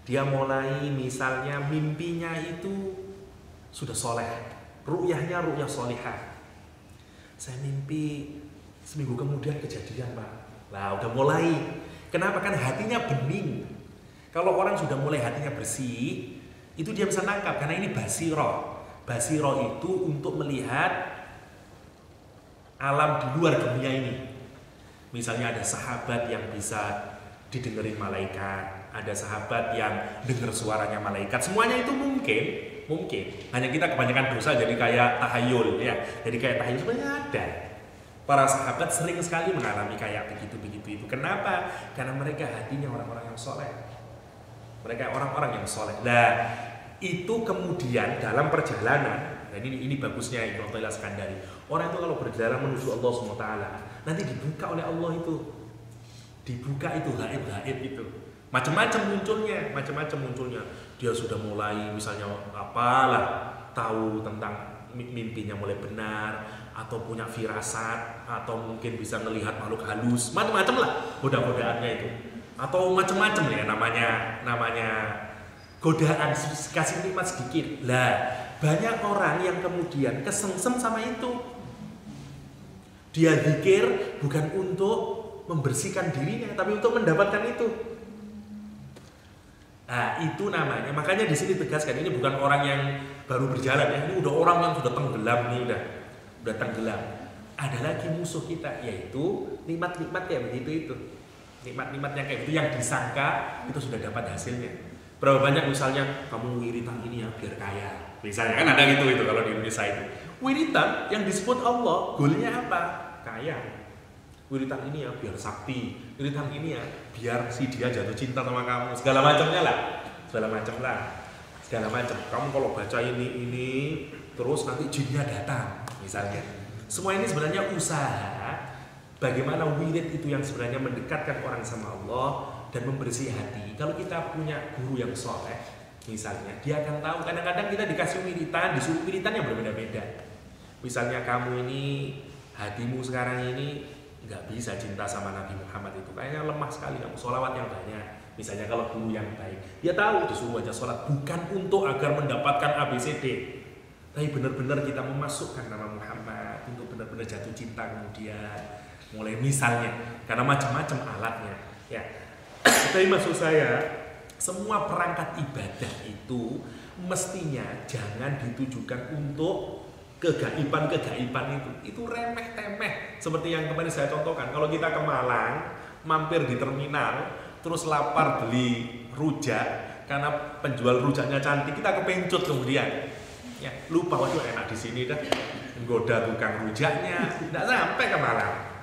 Dia mulai misalnya mimpinya itu sudah soleh, ru'yahnya ru'yah solihah. Saya mimpi, seminggu kemudian kejadian, Pak. Lah udah mulai. Kenapa? Kan hatinya bening. Kalau orang sudah mulai hatinya bersih, Itu dia bisa nangkap karena ini basiro. Basiro itu untuk melihat alam di luar dunia ini. Misalnya ada sahabat yang bisa didengerin malaikat, ada sahabat yang dengar suaranya malaikat. Semuanya itu mungkin. Hanya kita kebanyakan dosa jadi kayak tahayul ya. Jadi kayak tahayul sebenarnya ada. Para sahabat sering sekali mengalami kayak begitu itu. Kenapa? Karena mereka hatinya orang-orang yang soleh. Mereka orang-orang yang soleh. Nah, itu kemudian dalam perjalanan, dan ini bagusnya Ibnu Athaillah Iskandari. Orang itu kalau berjalan menuju Allah SWT, nanti dibuka oleh Allah itu. Dibuka itu gaib-gaib itu. Macam-macam munculnya. Dia sudah mulai misalnya apalah, tahu tentang mimpinya mulai benar, atau punya firasat, atau mungkin bisa melihat makhluk halus, macam-macam lah goda-godaannya itu. Atau macam-macam ya namanya godaan, kasih nikmat sedikit. Lah, banyak orang yang kemudian kesengsem sama itu. Dia zikir bukan untuk membersihkan dirinya, tapi untuk mendapatkan itu. Nah, itu namanya. Makanya di sini tegaskan ini bukan orang yang baru berjalan ya. Ini udah orang yang sudah tenggelam nih, udah tenggelam. Ada lagi musuh kita, yaitu nikmat-nikmat kayak begitu itu. Nikmat-nikmat yang kayak gitu yang disangka itu sudah dapat hasilnya. Berapa banyak misalnya kamu wiritan ini ya biar kaya. Misalnya kan ada gitu itu kalau di Indonesia itu. Wiritan yang disebut Allah, goalnya apa? Kaya. Wiritan ini ya biar sakti. Wiritan ini ya biar si dia jatuh cinta sama kamu. Segala macamnya lah. Segala macam. Kamu kalau baca ini terus nanti jinnya datang misalnya. Semua ini sebenarnya usaha bagaimana wirid itu yang sebenarnya mendekatkan orang sama Allah dan membersih hati. Kalau kita punya guru yang soleh, misalnya, dia akan tahu. Kadang-kadang kita dikasih wiritan, disuruh wiritan yang berbeda-beda. Misalnya kamu ini, hatimu sekarang ini nggak bisa cinta sama Nabi Muhammad itu, kayaknya lemah sekali kamu, sholawat yang banyak. Misalnya kalau guru yang baik, dia tahu disuruh baca sholat bukan untuk agar mendapatkan ABCD, tapi benar-benar kita memasukkan nama Muhammad untuk benar-benar jatuh cinta kemudian. Mulai misalnya, karena macam-macam alatnya ya. Tapi maksud saya, semua perangkat ibadah itu mestinya jangan ditujukan untuk kegaiban itu remeh-temeh. Seperti yang kemarin saya contohkan, kalau kita ke Malang mampir di terminal terus lapar beli rujak karena penjual rujaknya cantik, kita kepencut kemudian ya, lupa waduh enak di sini dah, menggoda tukang rujaknya, tidak sampai ke Malang.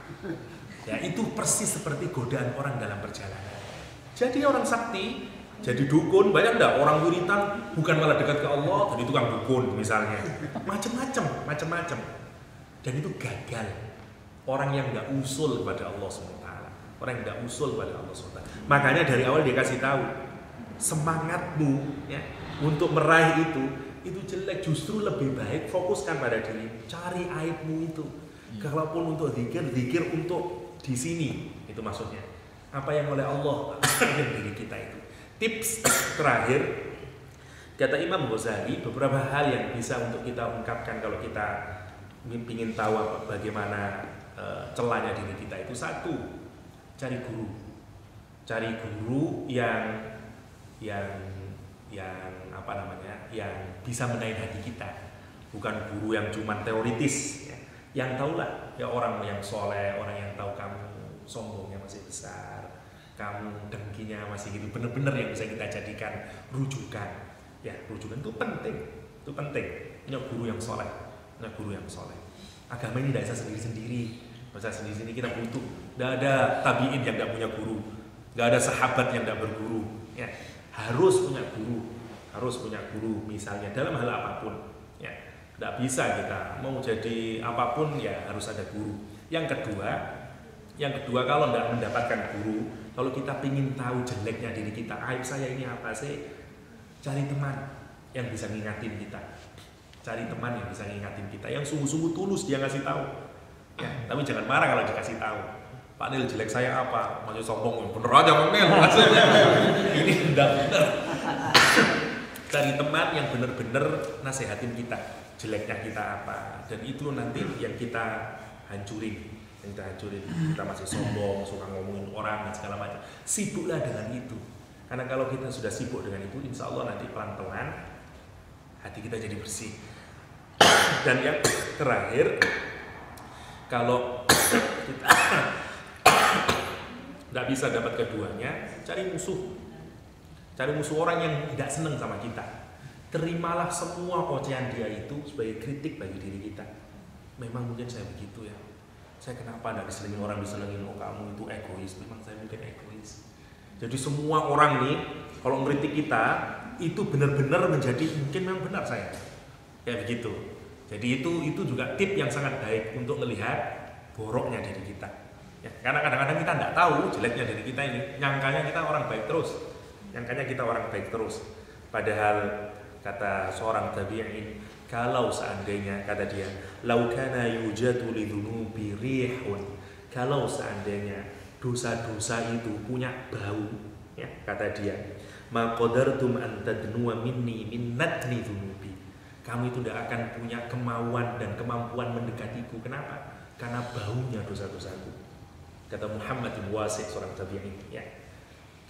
Ya, itu persis seperti godaan orang dalam perjalanan. Jadi orang sakti, jadi dukun, banyak enggak orang wiritan bukan malah dekat ke Allah, jadi tukang dukun misalnya. Macam-macam. Dan itu gagal. Orang yang enggak usul kepada Allah SWT. Orang yang enggak usul kepada Allah SWT. Makanya dari awal dia kasih tahu, semangatmu ya untuk meraih itu jelek. Justru lebih baik fokuskan pada diri, cari aibmu itu. Kalaupun untuk zikir untuk di sini, itu maksudnya. Apa yang oleh Allah dengan diri kita itu. Tips terakhir, kata Imam Ghazali, beberapa hal yang bisa untuk kita ungkapkan kalau kita ingin tahu bagaimana celahnya diri kita itu. Satu, cari guru yang apa namanya, yang bisa menaik hati kita, bukan guru yang cuma teoritis ya. Yang tahulah ya orang yang soleh, orang yang tahu kamu sombongnya masih besar, kamu dengkinya masih gitu, benar-benar yang bisa kita jadikan rujukan. Ya, rujukan itu penting. Punya guru yang soleh, Agama ini tidak bisa sendiri-sendiri. Kita butuh. Tidak ada tabiin yang tidak punya guru, tidak ada sahabat yang tidak berguru. Ya, harus punya guru. Misalnya dalam hal apapun. Ya, tidak bisa kita mau jadi apapun ya harus ada guru. Yang kedua kalau tidak mendapatkan guru, kalau kita ingin tahu jeleknya diri kita, aib saya ini apa sih, cari teman yang bisa ngingatin kita. Yang sungguh-sungguh tulus dia ngasih tahu. Ya, tapi jangan marah kalau dikasih tahu. Pak Nil, jelek saya apa? Masih sombong, bener aja Pak Nil. Ini tidak benar. Cari teman yang benar-benar nasihatin kita, jeleknya kita apa, dan itu nanti yang kita hancurin. Kita masih sombong, suka ngomongin orang dan segala macam. Sibuklah dengan itu. Karena kalau kita sudah sibuk dengan itu, insya Allah nanti pelan-pelan hati kita jadi bersih. Dan yang terakhir, kalau kita tidak bisa dapat keduanya, cari musuh orang yang tidak senang sama kita. Terimalah semua ocehan dia itu sebagai kritik bagi diri kita. Memang mungkin saya begitu ya, saya kenapa tidak diselingin orang, diselingin, oh kamu itu egois. Memang saya mungkin egois. Jadi semua orang nih kalau ngeritik kita itu benar-benar menjadi, mungkin memang benar saya kayak begitu. Jadi itu juga tip yang sangat baik untuk melihat boroknya diri kita ya, karena kadang-kadang kita tidak tahu jeleknya diri kita ini, nyangkanya kita orang baik terus, padahal kata seorang tabi'in, kalau seandainya, kata dia, lau kana yujadu lidhunubi rihun, kalau seandainya dosa-dosa itu punya bau ya, kata dia, ma qadartum an tadnuwa minni min nadni dhunubi, kamu itu tidak akan punya kemauan dan kemampuan mendekatiku. Kenapa? Karena baunya dosa-dosaku. Kata Muhammad bin Wasik, seorang tabi'in ya,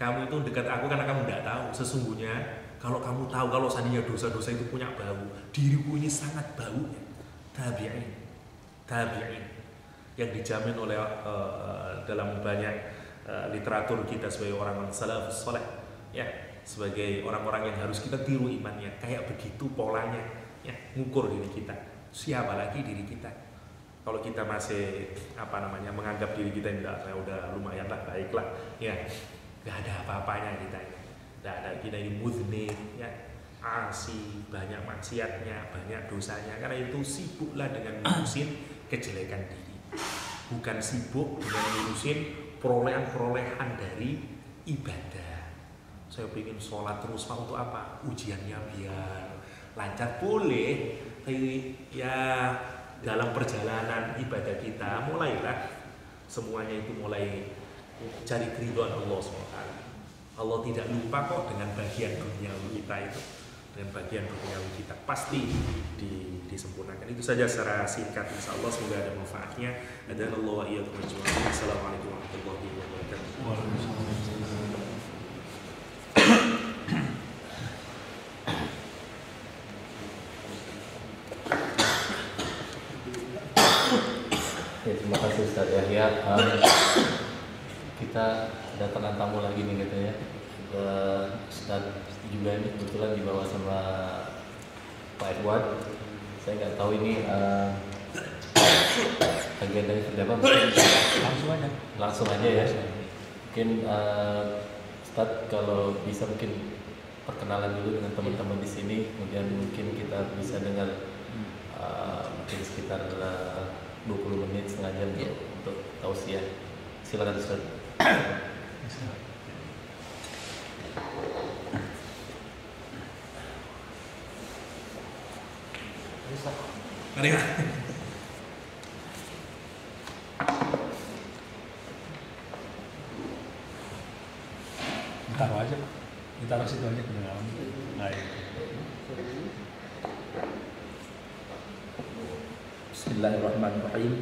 kamu itu dekat aku karena kamu tidak tahu. Sesungguhnya kalau kamu tahu, kalau seandainya dosa-dosa itu punya bau, diriku ini sangat baunya. Tabi'in yang dijamin oleh dalam banyak literatur kita sebagai orang salafus saleh ya, sebagai orang-orang yang harus kita tiru imannya. Kayak begitu polanya ya, ngukur diri kita. Siapa lagi diri kita? Kalau kita masih menganggap diri kita enggak, saya udah lumayan lah, baiklah ya, nggak ada apa-apanya kita ini, nggak ada, kita ini mudhnib ya, asi, banyak maksiatnya, banyak dosanya. Karena itu sibuklah dengan ngurusin kejelekan diri, bukan sibuk dengan ngurusin perolehan dari ibadah. Saya ingin sholat terus, Pak, untuk apa? Ujiannya biar lancar, boleh, tapi ya dalam perjalanan ibadah kita mulailah semuanya itu mulai cari keridhaan Allah SWT. Allah tidak lupa kok dengan bagian duniawi kita itu, dengan bagian duniawi kita pasti disempurnakan. Itu saja secara singkat, insyaallah semoga ada manfaatnya. Hadanallahu wa iyyakum ajma'in. Assalamualaikum warahmatullahi wabarakatuh. Ya, terima kasih Ustaz Yahya. Kita kedatangan tamu lagi nih katanya. Ustaz juga ini kebetulan dibawa sama Pak Edward. Saya nggak tahu ini agendanya seperti apa. Langsung aja ya. Mungkin Ustaz kalau bisa mungkin perkenalan dulu dengan teman-teman di sini, kemudian mungkin kita bisa dengar mungkin sekitar 20 menit, setengah jam untuk tausiah. Silakan Ustaz. Mari. Taruh aja, ditaruh situ aja ke dalam. Bismillahirrahmanirrahim.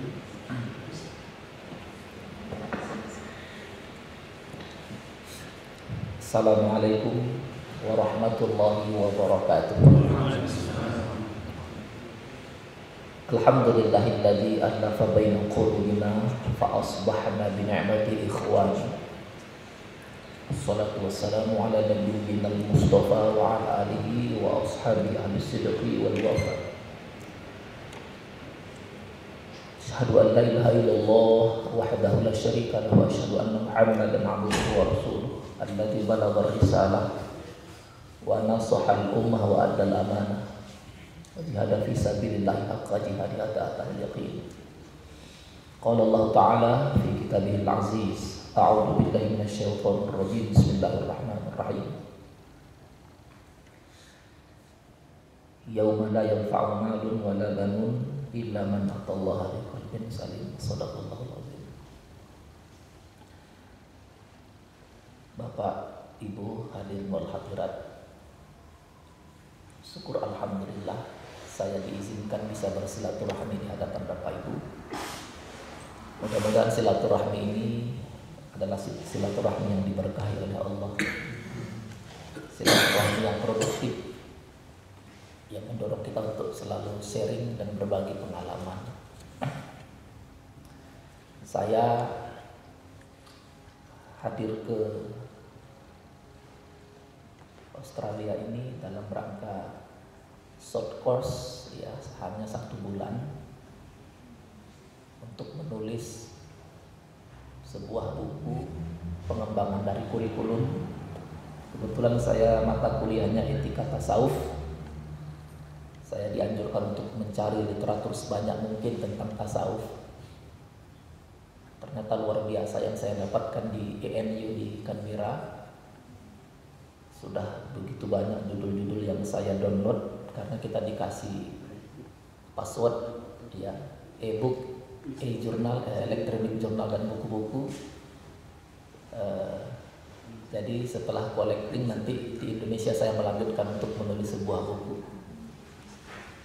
Assalamualaikum warahmatullahi wabarakatuh. Alhamdulillahilladzi alafa baina qulubina fa asbahna bi ni'mati ikhwana. Wassalatu wassalamu ala nabiyyina al-mustafa wa ala alihi wa ashabihi al-sidqi wal wafa. Asyhadu an la ilaha illallah wahdahu la syarika lahu wa asyhadu anna Muhammadan abduhu wa rasuluh alladzi balagha risalah wa nasaha al-ummah wa adda al-amanah wa jahada fi sabilillahi haqqa jihadi hatta atahul yaqin. Qala Allah ta'ala fi kitabihil aziz, a'udzu billahi minasyaitonir rajim, bismillahirrahmanirrahim. Yauma la yanfa'u malun wa la banun illa man atallaha biqalbin salim. Shadaqallahul azim. Bapak, Ibu, hadirin wal hadirat, syukur alhamdulillah saya diizinkan bisa bersilaturahmi di hadapan Bapak Ibu. Mudah-mudahan silaturahmi ini adalah silaturahmi yang diberkahi oleh Allah, yang mendorong kita untuk selalu sharing dan berbagi pengalaman. Saya hadir ke Australia ini dalam rangka short course, ya, hanya 1 bulan untuk menulis sebuah buku pengembangan dari kurikulum. Kebetulan saya mata kuliahnya etika tasawuf. Saya dianjurkan untuk mencari literatur sebanyak mungkin tentang tasawuf. Ternyata luar biasa yang saya dapatkan di ANU di Canberra. Sudah begitu banyak judul-judul yang saya download karena kita dikasih password, ya, e-book, e-jurnal, electronic journal dan buku-buku. Jadi setelah collecting nanti di Indonesia saya melanjutkan untuk menulis sebuah buku.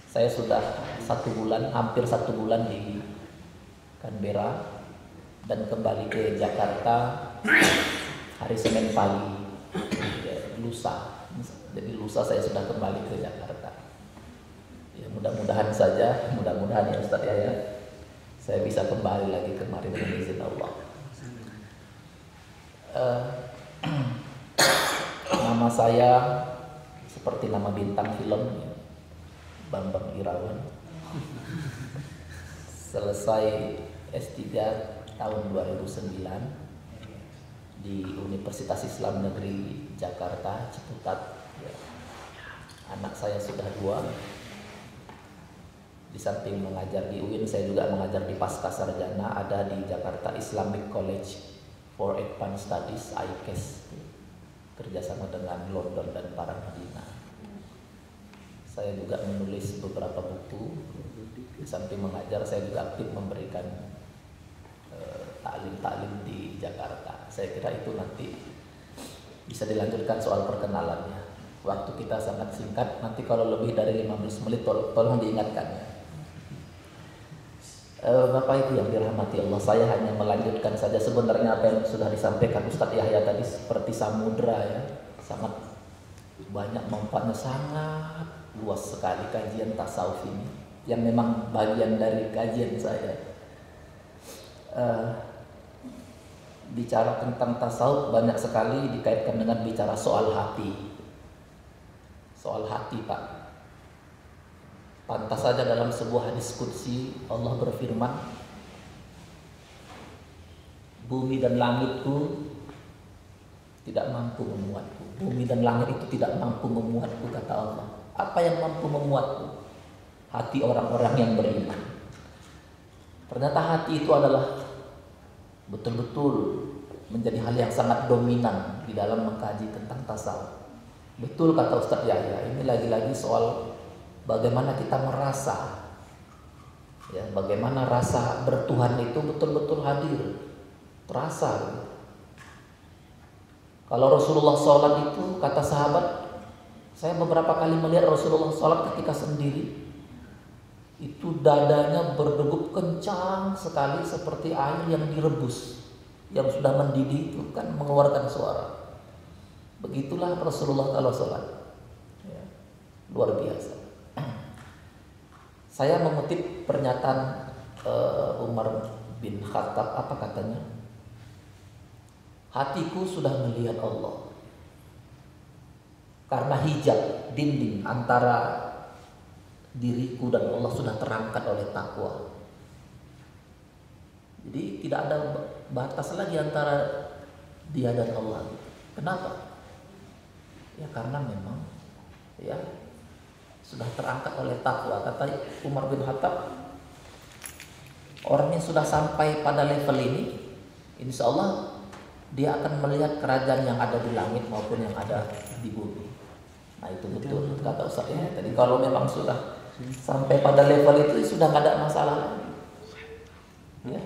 Saya sudah 1 bulan, hampir 1 bulan di Canberra dan kembali ke Jakarta hari Senin pagi, lusa. Jadi lusa saya sudah kembali ke Jakarta. Ya, mudah-mudahan saja, mudah-mudahan ya Ustaz ya, saya bisa kembali lagi kemarin dengan izin Allah. Nama saya seperti nama bintang film, ya, Bambang Irawan. Selesai S3 tahun 2009 di Universitas Islam Negeri Jakarta, Ciputat. Ya. Anak saya sudah 2. Di samping mengajar di UIN, saya juga mengajar di Pasca Sarjana, ada di Jakarta Islamic College for Advanced Studies, ICAS, kerjasama dengan London dan Madinah. Saya juga menulis beberapa buku. Di samping mengajar, saya juga aktif memberikan taklim-taklim di Jakarta. Saya kira itu nanti bisa dilanjutkan soal perkenalannya. Waktu kita sangat singkat, nanti kalau lebih dari 15 menit tolong diingatkan. Bapak Ibu yang dirahmati Allah, saya hanya melanjutkan saja sebenarnya apa yang sudah disampaikan Ustadz Yahya tadi, seperti samudra, ya, sangat banyak manfaatnya, sangat luas sekali kajian tasawuf ini, yang memang bagian dari kajian saya. Bicara tentang tasawuf banyak sekali dikaitkan dengan bicara soal hati. Soal hati, Pak. Pantas saja dalam sebuah diskusi Allah berfirman, bumi dan langitku tidak mampu memuatku. Bumi dan langit itu tidak mampu memuatku, kata Allah. Apa yang mampu memuatku? Hati orang-orang yang beriman. Ternyata hati itu adalah betul-betul menjadi hal yang sangat dominan di dalam mengkaji tentang tasawuf. Betul kata Ustadz Yahya, ini lagi-lagi soal bagaimana kita merasa, ya, bagaimana rasa bertuhan itu betul-betul hadir, terasa. Kalau Rasulullah sholat itu, kata sahabat, saya beberapa kali melihat Rasulullah sholat ketika sendiri, itu dadanya berdegup kencang sekali seperti air yang direbus, yang sudah mendidih itu kan mengeluarkan suara. Begitulah Rasulullah kalau sholat, ya, luar biasa. Saya mengutip pernyataan Umar bin Khattab, apa katanya? Hatiku sudah melihat Allah, karena hijab dinding antara diriku dan Allah sudah terangkat oleh takwa. Jadi tidak ada batas lagi antara dia dan Allah. Kenapa? Ya karena memang, ya, sudah terangkat oleh takwa. Kata Umar bin Khattab, orang yang sudah sampai pada level ini, insya Allah dia akan melihat kerajaan yang ada di langit maupun yang ada di bumi. Nah itu betul kata Ustaz ya. Tadi kalau memang sudah sampai pada level itu sudah nggak ada masalah lagi, ya,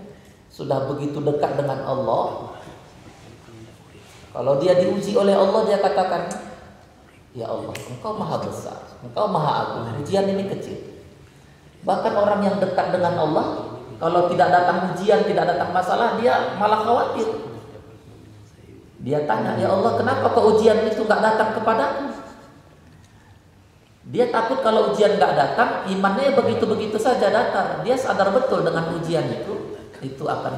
sudah begitu dekat dengan Allah. Kalau dia diuji oleh Allah, dia katakan, ya Allah, Engkau maha besar, Engkau maha agung, ujian ini kecil. Bahkan orang yang dekat dengan Allah, kalau tidak datang ujian, tidak datang masalah, dia malah khawatir. Dia tanya, ya Allah, kenapa kok ujian itu nggak datang kepadaku? Dia takut kalau ujian nggak datang, imannya begitu-begitu saja datar. Dia sadar betul dengan ujian itu akan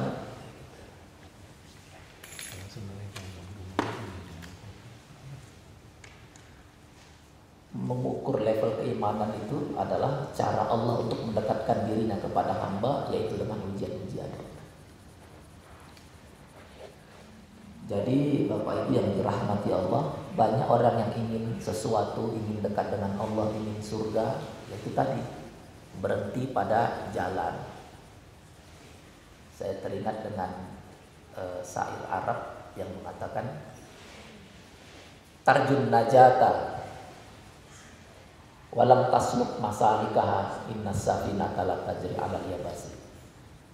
mengukur level keimanan. Itu adalah cara Allah untuk mendekatkan dirinya kepada hamba, yaitu dengan ujian-ujian. Jadi Bapak Ibu yang dirahmati Allah, banyak orang yang ingin sesuatu, ingin dekat dengan Allah, ingin surga, yaitu tadi berhenti pada jalan. Saya teringat dengan syair Arab yang mengatakan tarjun najata walam tasluk masalikaha innas safinata la tajri 'alal yabasi.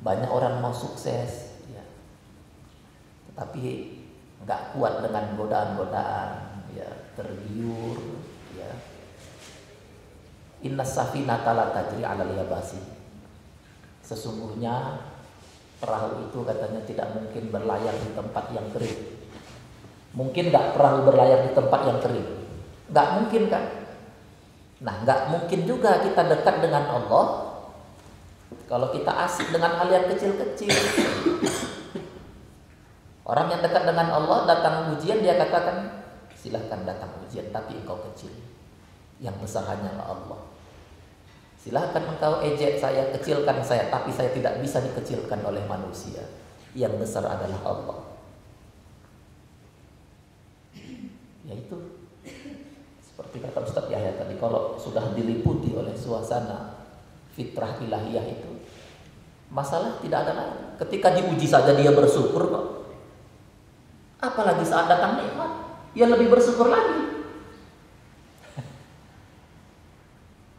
Banyak orang mau sukses ya, tetapi nggak kuat dengan godaan-godaan ya, tergiur ya. Innas safinata la tajri 'alal yabasi. Sesungguhnya perahu itu katanya tidak mungkin berlayar di tempat yang kering. Mungkin nggak perahu berlayar di tempat yang kering? Nggak mungkin kan? Nah, nggak mungkin juga kita dekat dengan Allah kalau kita asik dengan hal yang kecil-kecil. Orang yang dekat dengan Allah, datang ujian, dia katakan silahkan datang ujian, tapi engkau kecil. Yang besar hanyalah Allah. Silahkan engkau ejek saya, kecilkan saya, tapi saya tidak bisa dikecilkan oleh manusia. Yang besar adalah Allah. Yaitu seperti kata Ustaz Yahya tadi, kalau sudah diliputi oleh suasana fitrah ilahiyah itu, masalah tidak ada lagi. Ketika diuji saja dia bersyukur kok. Apalagi saat datang nikmat, dia lebih bersyukur lagi.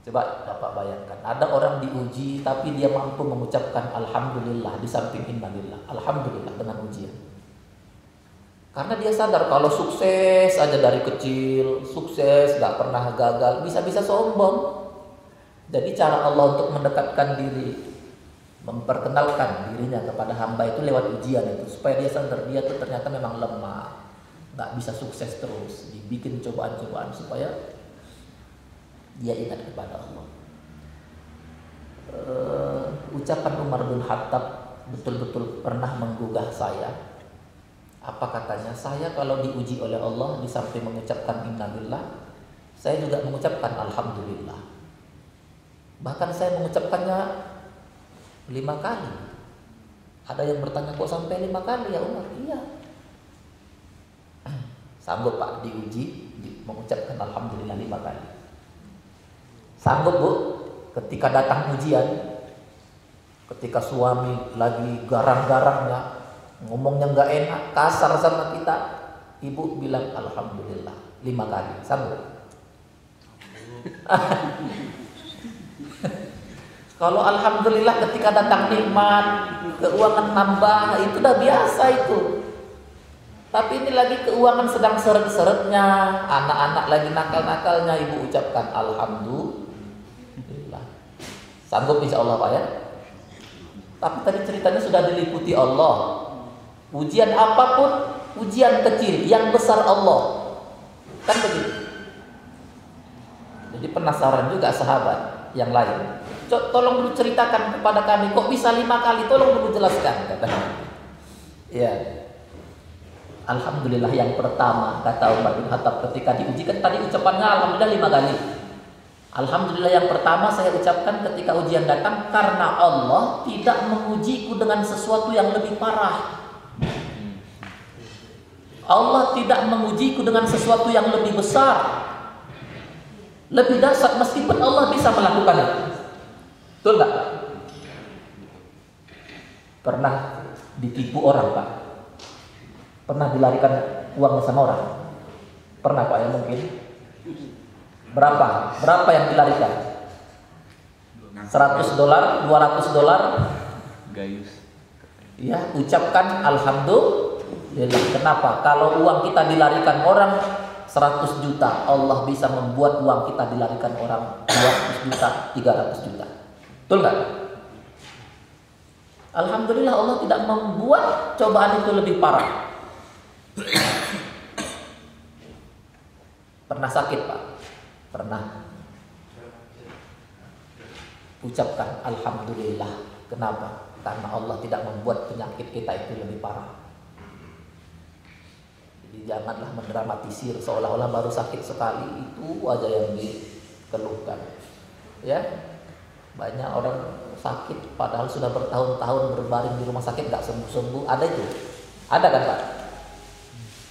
Coba Bapak bayangkan, ada orang diuji tapi dia mampu mengucapkan alhamdulillah di samping innalillah. Alhamdulillah dengan ujian. Karena dia sadar kalau sukses aja dari kecil, sukses gak pernah gagal, bisa-bisa sombong. Jadi cara Allah untuk mendekatkan diri, memperkenalkan dirinya kepada hamba itu lewat ujian itu, supaya dia sadar dia tuh ternyata memang lemah, gak bisa sukses terus. Dibikin cobaan-cobaan supaya dia ingat kepada Allah. Ucapan Umar bin Khattab betul-betul pernah menggugah saya. Apa katanya? Saya kalau diuji oleh Allah, di samping mengucapkan innalillah, saya juga mengucapkan alhamdulillah. Bahkan saya mengucapkannya 5 kali. Ada yang bertanya, kok sampai 5 kali ya Umar? Iya. Sanggup Pak diuji mengucapkan alhamdulillah 5 kali. Sanggup Bu? Ketika datang ujian, ketika suami lagi garang-garangnya, ngomongnya nggak enak, kasar sama kita, ibu bilang alhamdulillah 5 kali, sanggup? Kalau alhamdulillah ketika datang nikmat, keuangan nambah, itu udah biasa itu. Tapi ini lagi keuangan sedang seret-seretnya, anak-anak lagi nakal-nakalnya, ibu ucapkan alhamdulillah. Sanggup insya Allah Pak ya? Tapi tadi ceritanya sudah diliputi Allah. Ujian apapun, ujian kecil, yang besar Allah. Kan begitu. Jadi penasaran juga sahabat yang lain. Tolong dulu ceritakan kepada kami, kok bisa 5 kali? Tolong dulu jelaskan, katanya. Ya. Alhamdulillah yang pertama, kata Umar bin Khattab ketika diuji, kan tadi ucapannya alhamdulillah 5 kali. Alhamdulillah yang pertama saya ucapkan ketika ujian datang, karena Allah tidak mengujiku dengan sesuatu yang lebih parah. Allah tidak mengujiku dengan sesuatu yang lebih besar, lebih dahsyat, meskipun Allah bisa melakukan itu. Betul nggak Pak? Pernah ditipu orang Pak? Pernah dilarikan uang sama orang? Pernah Pak ya mungkin? Berapa? Berapa yang dilarikan? $100, $200? Gayus. Ya, ucapkan alhamdulillah. Kenapa? Kalau uang kita dilarikan orang 100 juta, Allah bisa membuat uang kita dilarikan orang 200 juta, 300 juta. Betul nggak? Alhamdulillah Allah tidak membuat cobaan itu lebih parah. Pernah sakit Pak? Pernah. ucapkan alhamdulillah. Kenapa? Karena Allah tidak membuat penyakit kita itu lebih parah. Jadi janganlah mendramatisir seolah-olah baru sakit sekali itu aja yang dikeluhkan. Ya, banyak orang sakit padahal sudah bertahun-tahun berbaring di rumah sakit nggak sembuh-sembuh. Ada itu, ada kan Pak?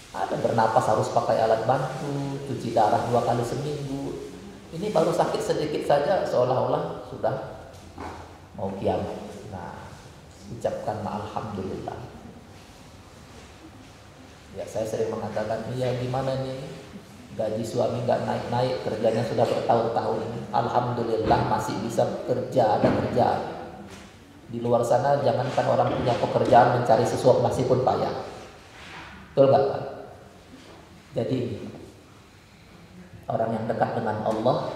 Ada bernapas harus pakai alat bantu, cuci darah 2 kali seminggu. Ini baru sakit sedikit saja seolah-olah sudah mau kiamat. Nah, ucapkanlah alhamdulillah. Ya, saya sering mengatakan, iya gimana nih, gaji suami nggak naik-naik, kerjanya sudah bertahun-tahun ini. Alhamdulillah masih bisa kerja, ada kerjaan. Di luar sana jangankan orang punya pekerjaan, mencari sesuap nasi pun payah. Betul nggak Pak? Jadi orang yang dekat dengan Allah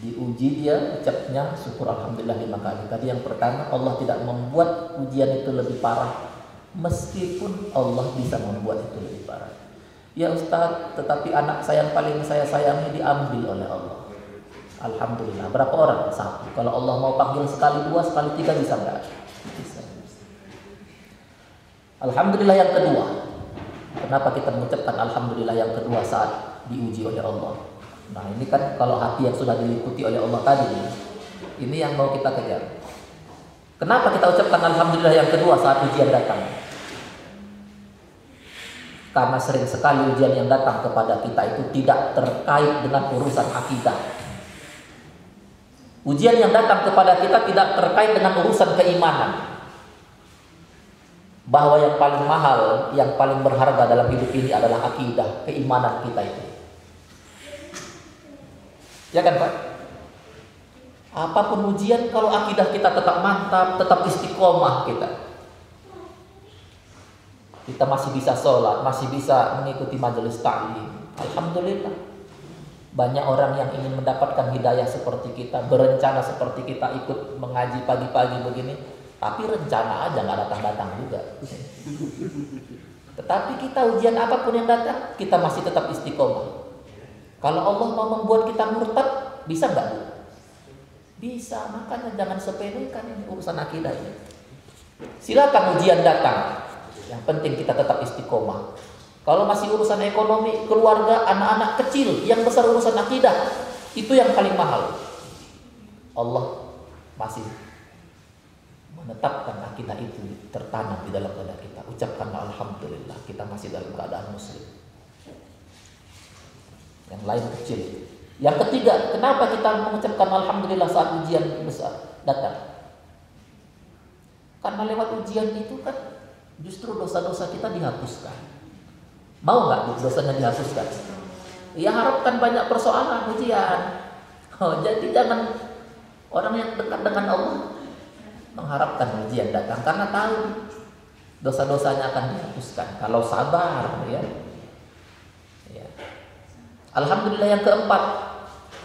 diuji, dia ucapnya syukur alhamdulillah 5 kali. Tadi yang pertama, Allah tidak membuat ujian itu lebih parah, meskipun Allah bisa membuat itu lebih parah. Ya Ustaz, tetapi anak saya yang paling saya sayangi diambil oleh Allah. Alhamdulillah. Berapa orang? 1. Kalau Allah mau panggil sekali 2, sekali 3 bisa nggak? Bisa. Alhamdulillah yang kedua. Kenapa kita mengucapkan alhamdulillah yang kedua saat diuji oleh Allah? Nah, ini kan kalau hati yang sudah diliputi oleh Allah tadi, ini yang mau kita kejar. Kenapa kita ucapkan alhamdulillah yang kedua saat ujian datang? Karena sering sekali ujian yang datang kepada kita itu tidak terkait dengan urusan akidah. Ujian yang datang kepada kita tidak terkait dengan urusan keimanan. Bahwa yang paling mahal, yang paling berharga dalam hidup ini adalah akidah, keimanan kita itu. Ya kan Pak? Apapun ujian, kalau akidah kita tetap mantap, tetap istiqomah kita masih bisa sholat, masih bisa mengikuti majelis ta'lim. Alhamdulillah. Banyak orang yang ingin mendapatkan hidayah seperti kita, berencana seperti kita, ikut mengaji pagi-pagi begini, tapi rencana aja nggak datang-datang juga. Tetapi kita ujian apapun yang datang, kita masih tetap istiqomah. Kalau Allah mau membuat kita murtad, bisa nggak Bu? Bisa, makanya jangan sepelekan ini urusan akidah ini. Silakan ujian datang, yang penting kita tetap istiqomah. Kalau masih urusan ekonomi, keluarga, anak-anak kecil, yang besar urusan akidah, itu yang paling mahal. Allah masih menetapkan akidah itu tertanam di dalam dada kita. Ucapkanlah alhamdulillah, kita masih dalam keadaan muslim. Yang lain kecil. Yang ketiga, kenapa kita mengucapkan alhamdulillah saat ujian besar datang? Karena lewat ujian itu kan justru dosa-dosa kita dihapuskan. Mau nggak dosanya dihapuskan? Ya harapkan banyak persoalan ujian. Jadi jangan orang yang dekat dengan Allah mengharapkan ujian datang, karena tahu dosa-dosanya akan dihapuskan kalau sabar, ya. Alhamdulillah yang keempat.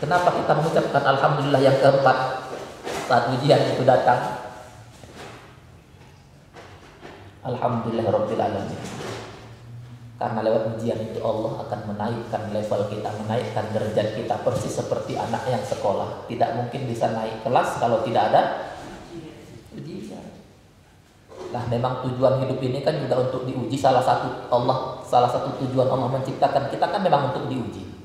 Kenapa kita mengucapkan alhamdulillah yang keempat saat ujian itu datang? Alhamdulillahirabbil alamin. Karena lewat ujian itu Allah akan menaikkan level kita, menaikkan derajat kita, persis seperti anak yang sekolah. Tidak mungkin bisa naik kelas kalau tidak ada ujian. Nah, memang tujuan hidup ini kan juga untuk diuji. Salah satu tujuan Allah menciptakan kita kan memang untuk diuji.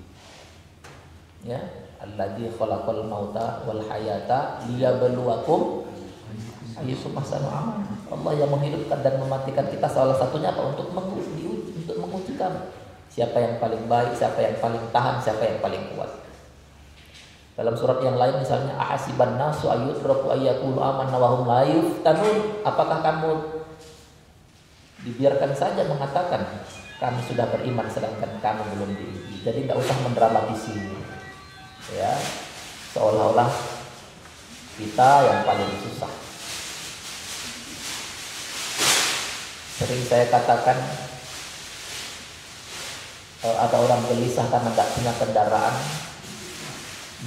Ya, alladzi khalaqal mauta wal hayata liyabluwakum ayyukum ahsanu amala. Allah yang menghidupkan dan mematikan kita salah satunya apa? Untuk menguji kamu. Siapa yang paling baik, siapa yang paling tahan, siapa yang paling kuat. Dalam surat yang lain misalnya ahasiban nasu ayyutraku ayyaqulu amanna wa hum la yuftanun. Apakah kamu dibiarkan saja mengatakan kami sudah beriman sedangkan kamu belum diuji? Jadi enggak usah mendramatisir. Ya, seolah-olah kita yang paling susah. Sering saya katakan ada orang gelisah karena nggak punya kendaraan.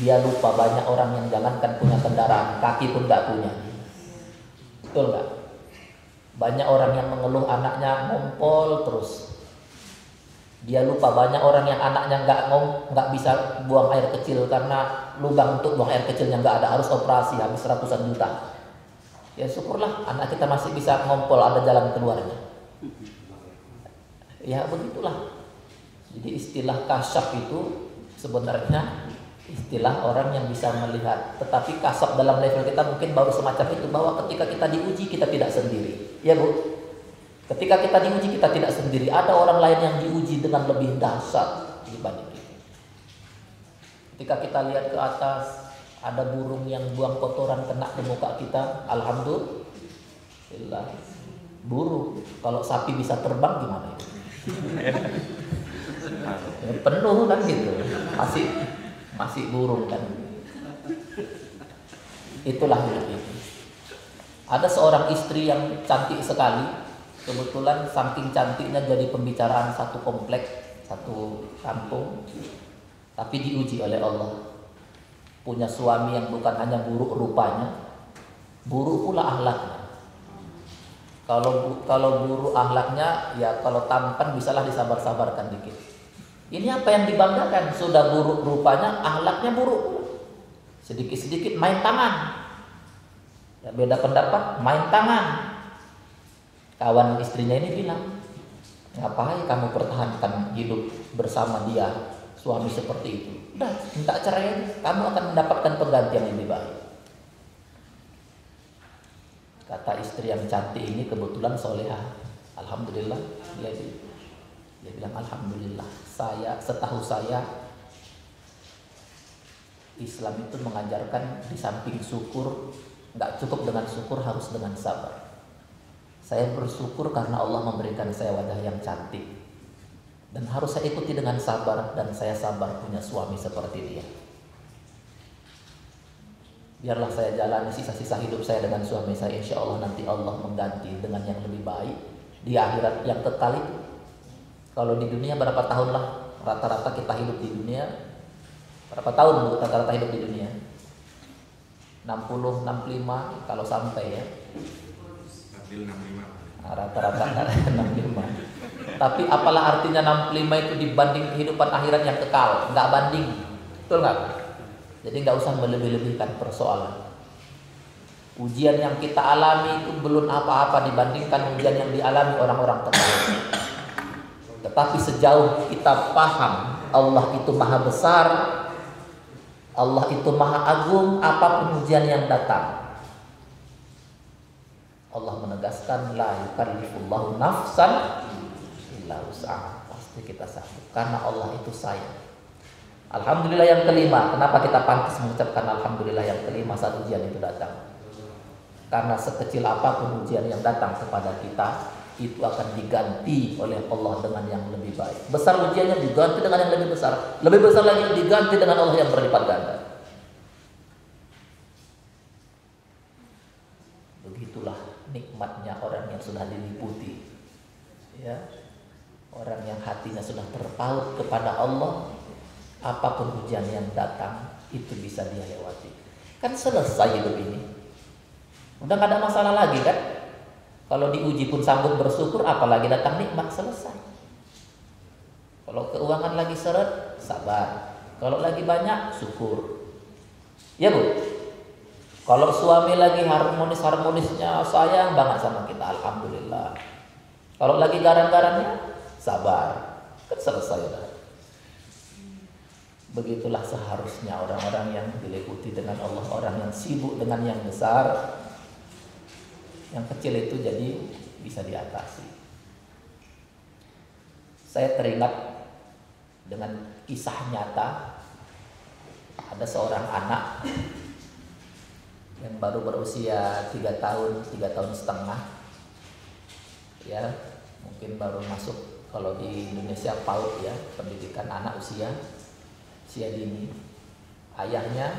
Dia lupa banyak orang yang jangankan punya kendaraan, kaki pun nggak punya. Betul nggak? Banyak orang yang mengeluh anaknya ngompol terus. Dia lupa banyak orang yang anaknya nggak bisa buang air kecil karena lubang untuk buang air kecilnya nggak ada, harus operasi habis ratusan juta. Ya syukurlah anak kita masih bisa ngompol, ada jalan keluarnya. Ya begitulah. Jadi istilah kasyaf itu sebenarnya istilah orang yang bisa melihat. Tetapi kasyaf dalam level kita mungkin baru semacam itu, bahwa ketika kita diuji kita tidak sendiri. Ya Bu? Ketika kita diuji kita tidak sendiri, ada orang lain yang diuji dengan lebih dahsyat dibanding kita. Ketika kita lihat ke atas, ada burung yang buang kotoran kena ke muka kita, alhamdulillah. Burung, kalau sapi bisa terbang gimana itu? Ya, penuh kan gitu, masih burung kan. Itulah hidup itu. Ada seorang istri yang cantik sekali. Kebetulan saking cantiknya jadi pembicaraan satu komplek, satu kampung. Tapi diuji oleh Allah. Punya suami yang bukan hanya buruk rupanya, buruk pula akhlaknya. Kalau buruk akhlaknya, ya kalau tampan bisalah disabar-sabarkan dikit. Ini apa yang dibanggakan? Sudah buruk rupanya, akhlaknya buruk. Sedikit-sedikit main tangan. Ya, beda pendapat, main tangan. Kawan istrinya ini bilang, ngapain kamu pertahankan hidup bersama dia, suami seperti itu? Udah, minta cerai, kamu akan mendapatkan pengganti yang lebih baik. Kata istri yang cantik ini kebetulan solehah. Alhamdulillah, dia bilang alhamdulillah. Setahu saya, Islam itu mengajarkan di samping syukur, nggak cukup dengan syukur, harus dengan sabar. Saya bersyukur karena Allah memberikan saya wajah yang cantik, dan harus saya ikuti dengan sabar, dan saya sabar punya suami seperti dia. Biarlah saya jalani sisa-sisa hidup saya dengan suami saya, insya Allah nanti Allah mengganti dengan yang lebih baik di akhirat yang kekal itu. Kalau di dunia berapa tahun lah rata-rata kita hidup di dunia? Berapa tahun rata-rata hidup di dunia? 60, 65 kalau sampai ya. Rata-rata 65. Tapi apalah artinya 65 itu dibanding kehidupan akhirat yang kekal? Nggak banding, betul nggak? Jadi nggak usah melebih-lebihkan persoalan. Ujian yang kita alami itu belum apa-apa dibandingkan ujian yang dialami orang-orang terdahulu. Tetapi sejauh kita paham Allah itu maha besar, Allah itu maha agung, apapun ujian yang datang, Allah menegaskan la yukallifullahu nafsan illa wus'aha. Pasti kita sanggup karena Allah itu sayang. Alhamdulillah yang kelima. Kenapa kita pantas mengucapkan alhamdulillah yang kelima saat ujian itu datang? Karena sekecil apapun ujian yang datang kepada kita, itu akan diganti oleh Allah dengan yang lebih baik. Besar ujiannya diganti dengan yang lebih besar, lebih besar lagi diganti dengan Allah yang berlipat ganda. Begitulah nikmatnya orang yang sudah diliputi, ya, orang yang hatinya sudah terpaut kepada Allah. Apapun ujian yang datang itu bisa dia lewati. Kan selesai hidup ini, udah gak ada masalah lagi kan. Kalau diuji pun sanggup bersyukur, apalagi datang nikmat, selesai. Kalau keuangan lagi seret, sabar. Kalau lagi banyak, syukur. Ya Bu. Kalau suami lagi harmonis-harmonisnya, sayang banget sama kita, alhamdulillah. Kalau lagi garang-garangnya, sabar. Kan selesai udah. Begitulah seharusnya orang-orang yang diliputi dengan Allah, orang yang sibuk dengan yang besar. Yang kecil itu jadi bisa diatasi. Saya teringat dengan kisah nyata. Ada seorang anak yang baru berusia 3 tahun, 3 tahun setengah. Ya, mungkin baru masuk, kalau di Indonesia PAUD ya, pendidikan anak usia dini. Ayahnya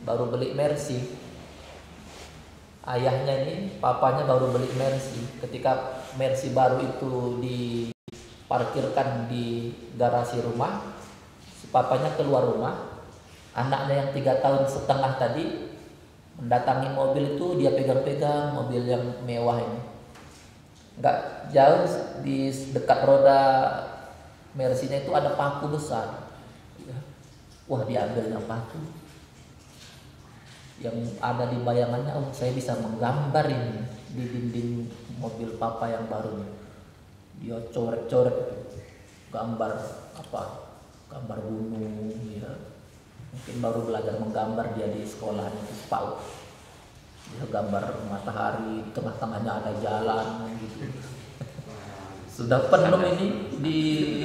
baru beli Mercy. Ayahnya ini, papanya baru beli Mercy. Ketika Mercy baru itu diparkirkan di garasi rumah, si papanya keluar rumah. Anaknya yang 3 tahun setengah tadi mendatangi mobil itu, dia pegang-pegang mobil yang mewah ini. Nggak jauh di dekat roda Mercy-nya itu ada paku besar. Wah, diambilnya paku. Yang ada di bayangannya, oh saya bisa menggambar ini di dinding mobil papa yang baru. Dia coret-coret gambar apa? Gambar gunung, ya. Mungkin baru belajar menggambar dia di sekolah itu PAUD. Dia gambar matahari, tengah-tengahnya ada jalan gitu. Sudah penuh ini di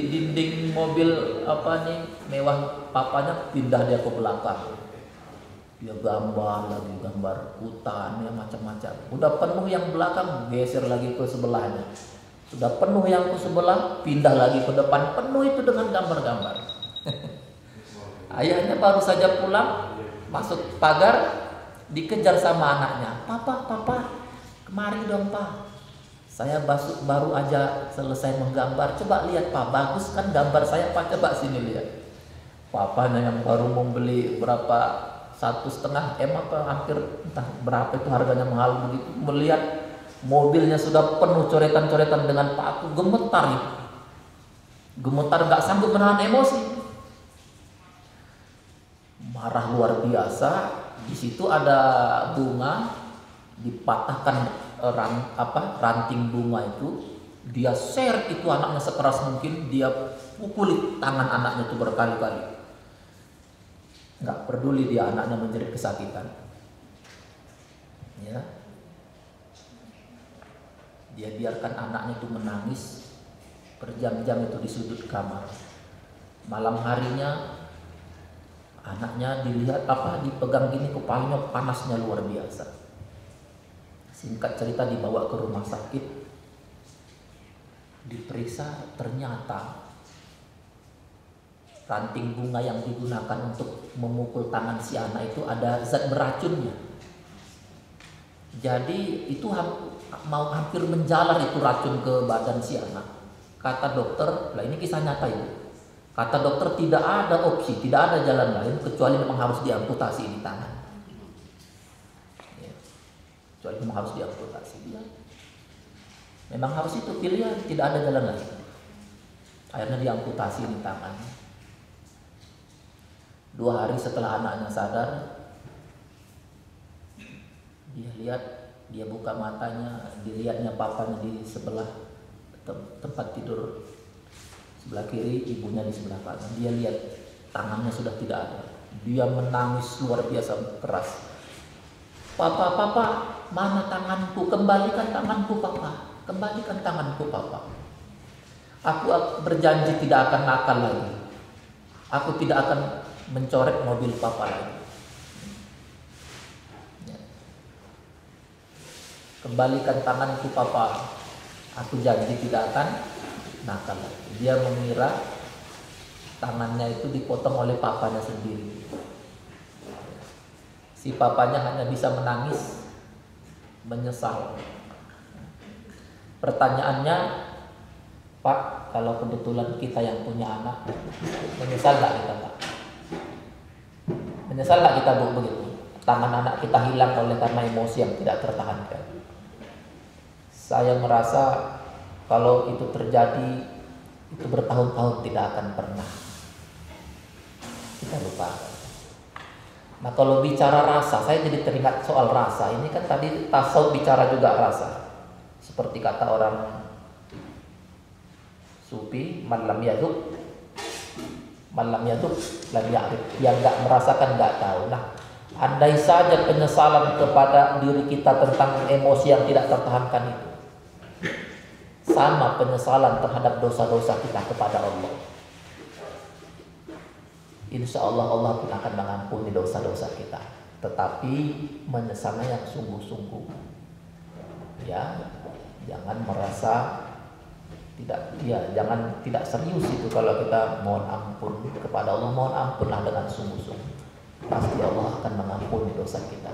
dinding mobil apa nih mewah papanya, pindah dia ke belakang. Dia gambar lagi, gambar hutan ya macam-macam. Udah penuh yang belakang, geser lagi ke sebelahnya. Sudah penuh yang ke sebelah, pindah lagi ke depan, penuh itu dengan gambar-gambar. Ayahnya baru saja pulang, masuk pagar, dikejar sama anaknya. Papa, kemari dong pak. Saya baru aja selesai menggambar. Coba lihat pak, bagus kan gambar saya pak, coba sini lihat. Papanya yang baru membeli berapa 1,5 M apa hampir entah berapa itu harganya mahal begitu, melihat mobilnya sudah penuh coretan-coretan dengan paku, gemetar itu. Gemetar, nggak sanggup menahan emosi. Marah luar biasa. Di situ ada bunga, dipatahkan ranting bunga itu, dia share itu anaknya sekeras mungkin, dia pukuli tangan anaknya itu berkali-kali. Nggak peduli dia anaknya menjerit kesakitan. Ya. Dia biarkan anaknya itu menangis berjam-jam itu di sudut kamar. Malam harinya anaknya dilihat dipegang gini, kepalanya panasnya luar biasa. Singkat cerita dibawa ke rumah sakit, diperiksa, ternyata ranting bunga yang digunakan untuk memukul tangan si anak itu ada zat beracunnya. Jadi itu mau hampir menjalar itu racun ke badan si anak. Kata dokter, lah ini kisah nyata itu. Kata dokter tidak ada opsi, tidak ada jalan lain kecuali memang harus diamputasi di tangan. Kecuali memang harus diamputasi. Ya. Memang harus itu pilihan, tidak ada jalan lain. Akhirnya diamputasi di tangan. 2 hari setelah anaknya sadar, dia lihat, dia buka matanya, dilihatnya papanya di sebelah tempat tidur sebelah kiri, ibunya di sebelah kanan. Dia lihat tangannya sudah tidak ada. Dia menangis luar biasa keras. Papa, mana tanganku? Kembalikan tanganku papa. Kembalikan tanganku papa. Aku berjanji tidak akan nakal lagi. Aku tidak akan mencoret mobil papa lagi. Kembalikan tanganku papa. Aku janji tidak akan nakal lagi. Dia mengira tangannya itu dipotong oleh papanya sendiri. Si papanya hanya bisa menangis, menyesal. Pertanyaannya, Pak, kalau kebetulan kita yang punya anak, menyesal nggak kita, Pak? Menyesal nggak kita begitu? Tangan anak kita hilang oleh karena emosi yang tidak tertahankan. Saya merasa kalau itu terjadi, itu bertahun-tahun tidak akan pernah kita lupakan. Nah kalau bicara rasa, saya jadi teringat soal rasa. Ini kan tadi tasawuf bicara juga rasa. Seperti kata orang sufi, man lam yaduk lam ya'rif. Yang nggak merasakan nggak tahu. Nah, andai saja penyesalan kepada diri kita tentang emosi yang tidak tertahankan itu sama penyesalan terhadap dosa-dosa kita kepada Allah, insya Allah Allah pun akan mengampuni dosa-dosa kita. Tetapi menyesalnya yang sungguh-sungguh. Ya, jangan merasa jangan tidak serius itu kalau kita mohon ampun kepada Allah, mohon ampunlah dengan sungguh-sungguh. Pasti Allah akan mengampuni dosa kita.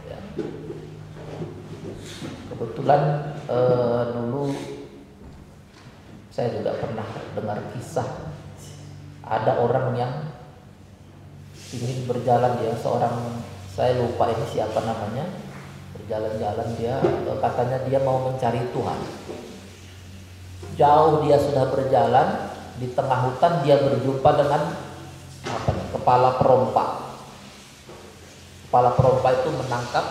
Ya. Kebetulan dulu saya juga pernah dengar kisah ada orang yang ingin berjalan, dia seorang, saya lupa ini siapa namanya, berjalan-jalan dia katanya dia mau mencari Tuhan. Jauh dia sudah berjalan, di tengah hutan dia berjumpa dengan kepala perompak. Kepala perompak itu menangkap,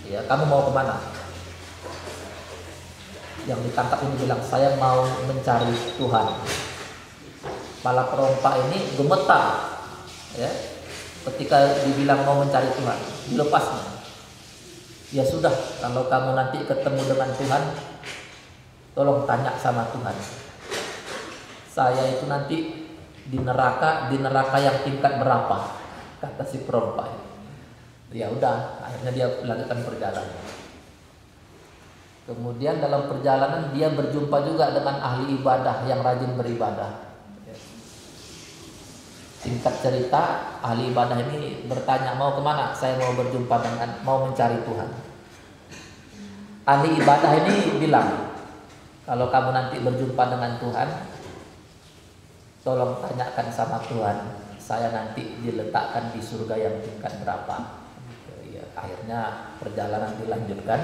ya, kamu mau kemana? Yang ditangkap ini bilang, saya mau mencari Tuhan. Kepala perompak ini gemetar, ya, ketika dibilang mau mencari Tuhan, dilepasnya. Ya sudah, kalau kamu nanti ketemu dengan Tuhan, tolong tanya sama Tuhan. Saya itu nanti di neraka yang tingkat berapa? Kata si perompak. Ya udah, akhirnya dia lanjutkan perjalanan. Kemudian dalam perjalanan dia berjumpa juga dengan ahli ibadah yang rajin beribadah. Singkat cerita, ahli ibadah ini bertanya, mau kemana? Saya mau mencari Tuhan. Ahli ibadah ini bilang, kalau kamu nanti berjumpa dengan Tuhan, tolong tanyakan sama Tuhan, saya nanti diletakkan di surga yang tingkat berapa. Ya, akhirnya perjalanan dilanjutkan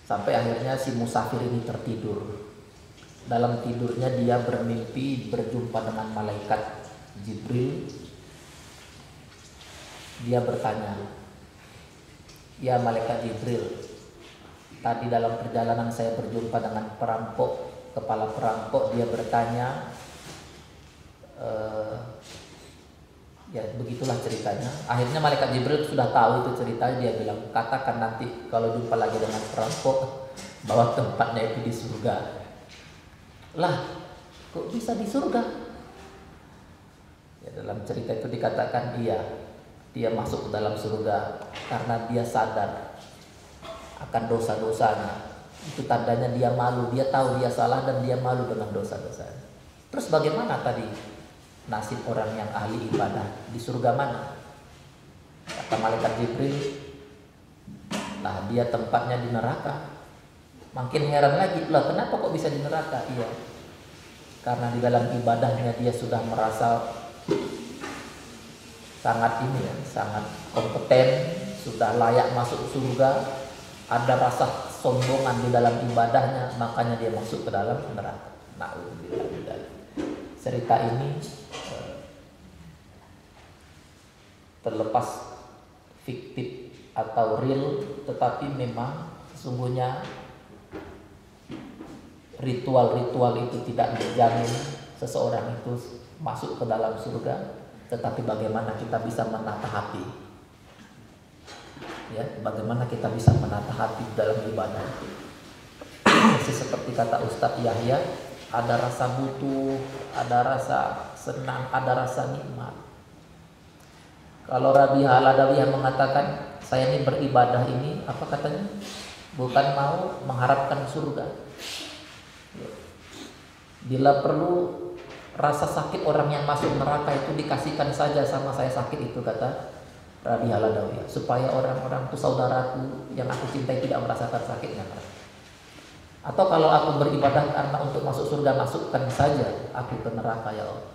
sampai akhirnya si musafir ini tertidur. Dalam tidurnya dia bermimpi berjumpa dengan malaikat Jibril. Dia bertanya, ya malaikat Jibril, tadi dalam perjalanan saya berjumpa dengan perampok, kepala perampok. Dia bertanya, ya begitulah ceritanya. Akhirnya malaikat Jibril sudah tahu itu ceritanya. Dia bilang, katakan nanti kalau jumpa lagi dengan perampok bahwa tempatnya itu di surga. Lah, kok bisa di surga? Ya, dalam cerita itu dikatakan iya, dia masuk ke dalam surga karena dia sadar akan dosa-dosanya. Itu tandanya dia malu, dia tahu dia salah dan dia malu dengan dosa-dosanya. Terus bagaimana tadi nasib orang yang ahli ibadah? Di surga mana? Kata malaikat Jibril, nah dia tempatnya di neraka. Makin heran lagi, lah kenapa kok bisa di neraka? Iya, karena di dalam ibadahnya dia sudah merasa sangat sangat kompeten, sudah layak masuk surga. Ada rasa sombongan di dalam ibadahnya, makanya dia masuk ke dalam neraka. Na'udzubillah. Cerita ini terlepas fiktif atau real, tetapi memang sesungguhnya ritual-ritual itu tidak menjamin seseorang itu masuk ke dalam surga, tetapi bagaimana kita bisa menata hati, ya, bagaimana kita bisa menata hati dalam ibadah. Seperti kata Ustadz Yahya, ada rasa butuh, ada rasa senang, ada rasa nikmat. Kalau Rabi'ah Al-Adawiyah mengatakan, saya ini beribadah ini, apa katanya? Bukan mau mengharapkan surga. Bila perlu rasa sakit orang yang masuk neraka itu dikasihkan saja sama saya sakit itu, kata Rabi'ah Al-Adawiyah, supaya orang-orang itu saudaraku yang aku cintai tidak merasakan sakitnya. Atau kalau aku beribadah karena untuk masuk surga, masukkan saja aku ke neraka ya Allah.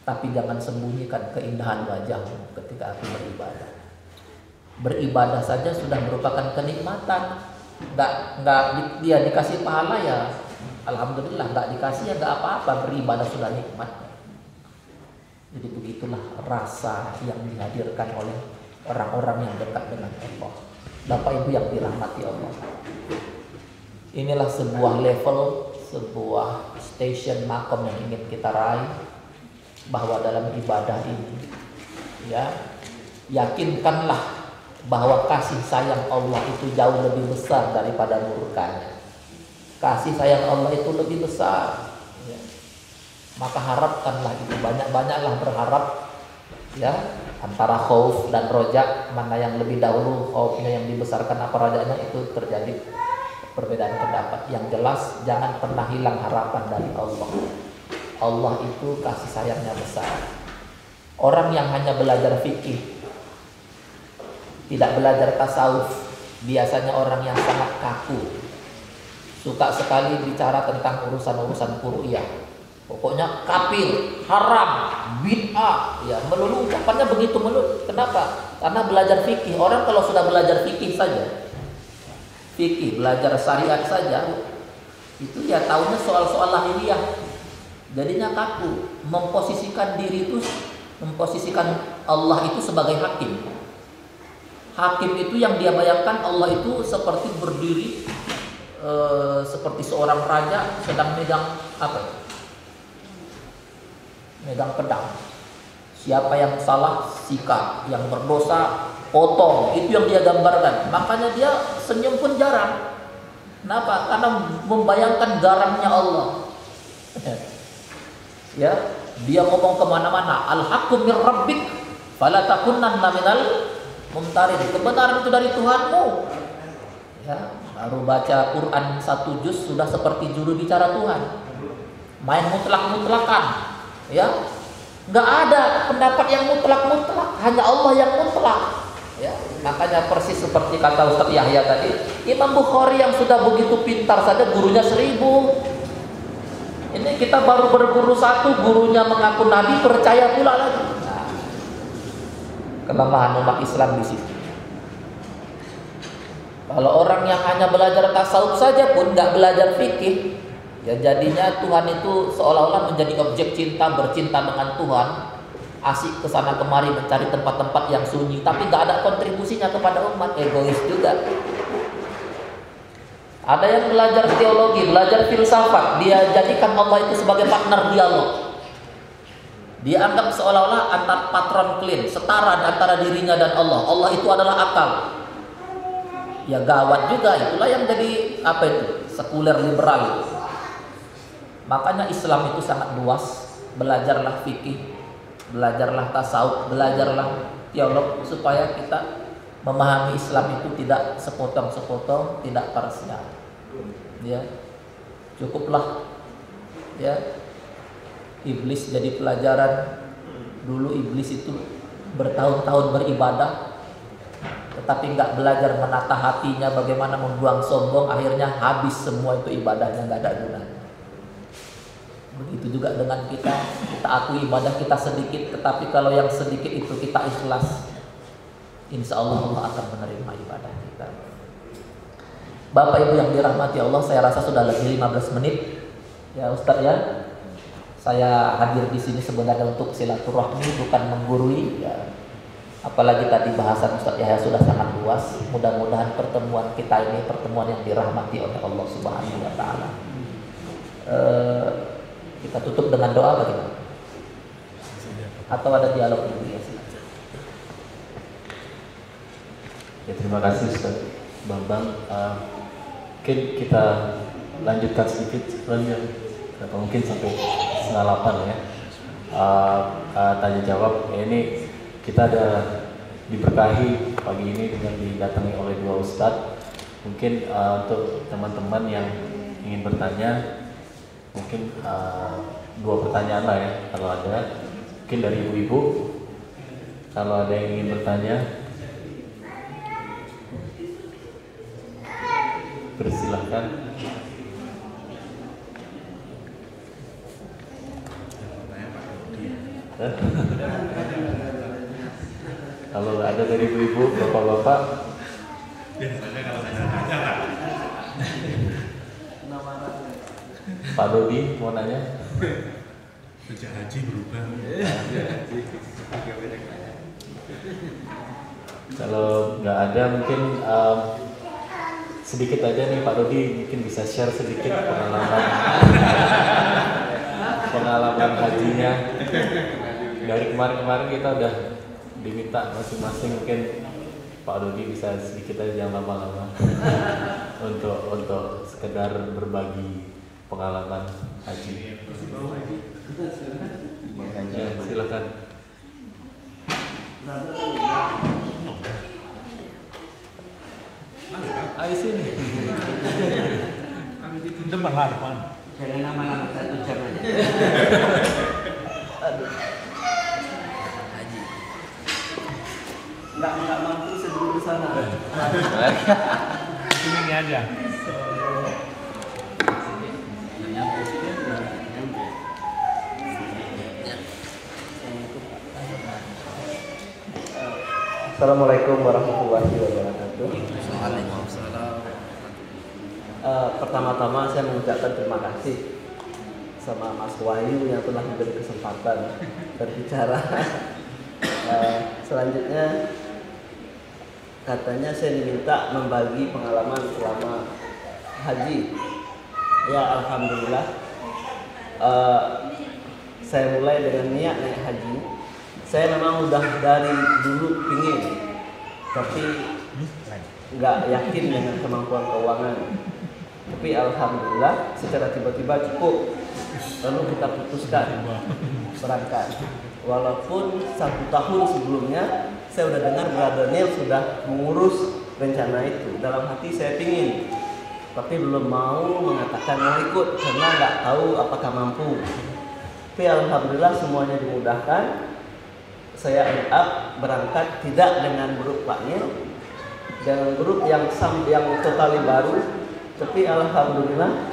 Tapi jangan sembunyikan keindahan wajahmu ketika aku beribadah. Beribadah saja sudah merupakan kenikmatan. Nggak dia dikasih pahala ya alhamdulillah, nggak dikasih ya nggak apa-apa, beribadah sudah nikmat. Jadi begitulah rasa yang dihadirkan oleh orang-orang yang dekat dengan Allah. Bapak Ibu yang dirahmati Allah, inilah sebuah level, sebuah station makom yang ingin kita raih, bahwa dalam ibadah ini, ya, yakinkanlah bahwa kasih sayang Allah itu jauh lebih besar daripada murkanya. Kasih sayang Allah itu lebih besar, ya. Maka harapkanlah itu, banyak-banyaklah berharap, ya, antara khauf dan roja, mana yang lebih dahulu, khaufnya yang dibesarkan apa rojaknya, itu terjadi perbedaan pendapat. Yang jelas jangan pernah hilang harapan dari Allah. Allah itu kasih sayangnya besar. Orang yang hanya belajar fikih, tidak belajar tasawuf, biasanya orang yang sangat kaku, suka sekali bicara tentang urusan-urusan furu'iyah. Pokoknya kafir, haram, bid'ah, ya, melulu ucapannya begitu melulu. Kenapa? Karena belajar fikih. Orang kalau sudah belajar fikih saja, fikih, belajar syariat saja, itu ya tahunya soal-soal lahiriah. Jadinya kaku. Memposisikan diri itu, memposisikan Allah itu sebagai hakim. Hakim itu yang dia bayangkan Allah itu seperti berdiri seperti seorang raja sedang megang apa? Megang pedang. Siapa yang salah sikat, yang berdosa potong. Itu yang dia gambarkan. Makanya dia senyum pun jarang. Kenapa? Karena membayangkan garangnya Allah. Ya, dia ngomong kemana-mana. Al-haqqu mir rabbik, fala takunanna minal mumtarin. Kebenaran itu dari Tuhanmu. Ya, baru baca Quran 1 juz sudah seperti juru bicara Tuhan. Main mutlak-mutlakan. Ya, nggak ada pendapat yang mutlak-mutlak, hanya Allah yang mutlak. Ya, makanya persis seperti kata Ustaz Yahya tadi, Imam Bukhari yang sudah begitu pintar saja gurunya 1000. Ini kita baru berguru 1, gurunya mengaku Nabi, percaya pula lagi. Nah, kelemahan umat Islam di situ. Kalau orang yang hanya belajar tasawuf saja pun nggak belajar fikih, ya jadinya Tuhan itu seolah-olah menjadi objek cinta, bercinta dengan Tuhan, asik kesana kemari mencari tempat-tempat yang sunyi, tapi nggak ada kontribusinya kepada umat, egois juga. Ada yang belajar teologi, belajar filsafat, dia jadikan Allah itu sebagai partner dialog. Dia anggap seolah-olah antar patron klien, setara antara dirinya dan Allah. Allah itu adalah akal. Ya gawat juga, itulah yang jadi apa itu? Sekuler liberal. Makanya Islam itu sangat luas. Belajarlah fikih, belajarlah tasawuf, belajarlah teolog supaya kita memahami Islam itu tidak sepotong-sepotong, tidak parsial. Ya, cukuplah. Ya, iblis jadi pelajaran. Dulu iblis itu bertahun-tahun beribadah, tetapi nggak belajar menata hatinya, bagaimana membuang sombong, akhirnya habis semua itu ibadahnya, nggak ada gunanya. Begitu juga dengan kita akui ibadah kita sedikit, tetapi kalau yang sedikit itu kita ikhlas, insya Allah Allah akan menerima ibadah kita. Bapak Ibu yang dirahmati Allah, saya rasa sudah lebih 15 menit. Ya Ustaz ya, saya hadir di sini sebenarnya untuk silaturahmi, bukan menggurui. Ya, apalagi tadi bahasan Ustaz Yahya sudah sangat luas. Mudah-mudahan pertemuan kita ini pertemuan yang dirahmati oleh Allah Subhanahu Wa Taala. Kita tutup dengan doa bagaimana? Atau ada dialog dulu ya? Ya, terima kasih Ustaz Bambang. Mungkin kita lanjutkan sedikit sebenarnya, atau mungkin sampai 7:30 ya. Tanya jawab. Ini kita ada diberkahi pagi ini dengan didatangi oleh 2 ustadz. Mungkin untuk teman-teman yang ingin bertanya, mungkin 2 pertanyaan lah ya kalau ada. Mungkin dari ibu-ibu, kalau ada yang ingin bertanya, persilahkan. Kalau ada dari ibu-ibu, bapak-bapak, biasanya kalau saya tanya Pak. Pak Dodi mau nanya? Sejak haji berubah. Kalau nggak ada, mungkin sedikit aja nih Pak Dodi, mungkin bisa share sedikit pengalaman hajinya. Dari kemarin-kemarin kita udah diminta masing-masing, mungkin Pak Dodi bisa sedikit aja, jangan lama-lama, untuk sekedar berbagi pengalaman haji. Ya, silakan. Ayo sini. Depan lah, depan. Jangan lama-lama, 1 jam aja. Haji. Nggak mampu sebelum ke sana. Sini aja. Assalamualaikum warahmatullahi wabarakatuh. Waalaikumsalam. Pertama-tama saya mengucapkan terima kasih sama Mas Wahyu yang telah memberi kesempatan berbicara. Selanjutnya katanya saya diminta membagi pengalaman selama haji. Ya alhamdulillah, saya mulai dengan niat naik haji. Saya memang udah dari dulu pingin, tapi nggak yakin dengan kemampuan keuangan. Tapi alhamdulillah secara tiba-tiba cukup. Lalu kita putuskan berangkat. Walaupun 1 tahun sebelumnya saya udah dengar Brother Neil sudah mengurus rencana itu. Dalam hati saya pingin, tapi belum mau mengatakan mau ikut karena nggak tahu apakah mampu. Tapi alhamdulillah semuanya dimudahkan. Saya end up berangkat tidak dengan grup Pak Neil, dengan grup yang totali baru. Tapi alhamdulillah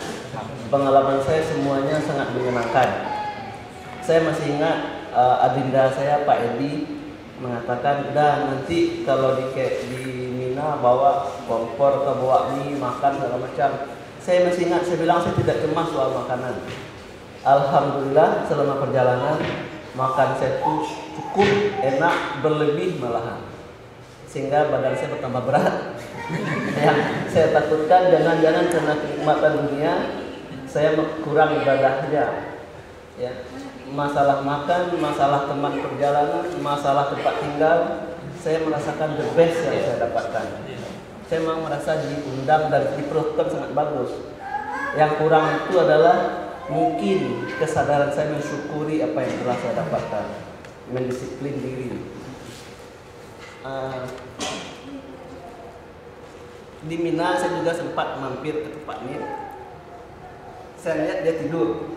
pengalaman saya semuanya sangat menyenangkan. Saya masih ingat adinda saya Pak Edi mengatakan, "Dah nanti kalau di Mina bawa kompor atau bawa mie makan segala macam." Saya masih ingat, saya bilang saya tidak cemas soal makanan. Alhamdulillah selama perjalanan makan saya tuh cukup enak, berlebih malahan, sehingga badan saya bertambah berat. Yang saya takutkan jangan-jangan karena kenikmatan dunia saya kurang ibadahnya. Ya, masalah makan, masalah teman perjalanan, masalah tempat tinggal, saya merasakan the best yang saya dapatkan. Saya memang merasa diundang dan diperlakukan sangat bagus. Yang kurang itu adalah mungkin kesadaran saya mensyukuri apa yang telah saya dapatkan, mendisiplin diri. Di Mina saya juga sempat mampir ke tempat ini. Saya lihat dia tidur.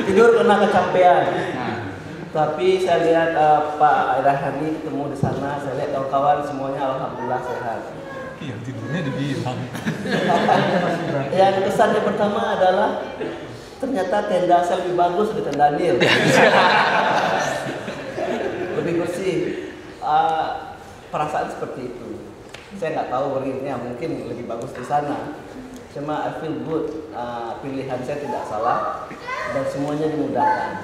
tidur karena kecapean. Tapi saya lihat Pak Irahani ketemu di sana. Saya lihat kawan-kawan semuanya alhamdulillah sehat. Yang tidurnya dibilang. Yang kesannya pertama adalah ternyata tenda saya lebih bagus dari tenda Neil. Lebih bersih. Perasaan seperti itu. Saya nggak tahu realnya, mungkin lebih bagus di sana. Cuma I feel good. Pilihan saya tidak salah dan semuanya dimudahkan.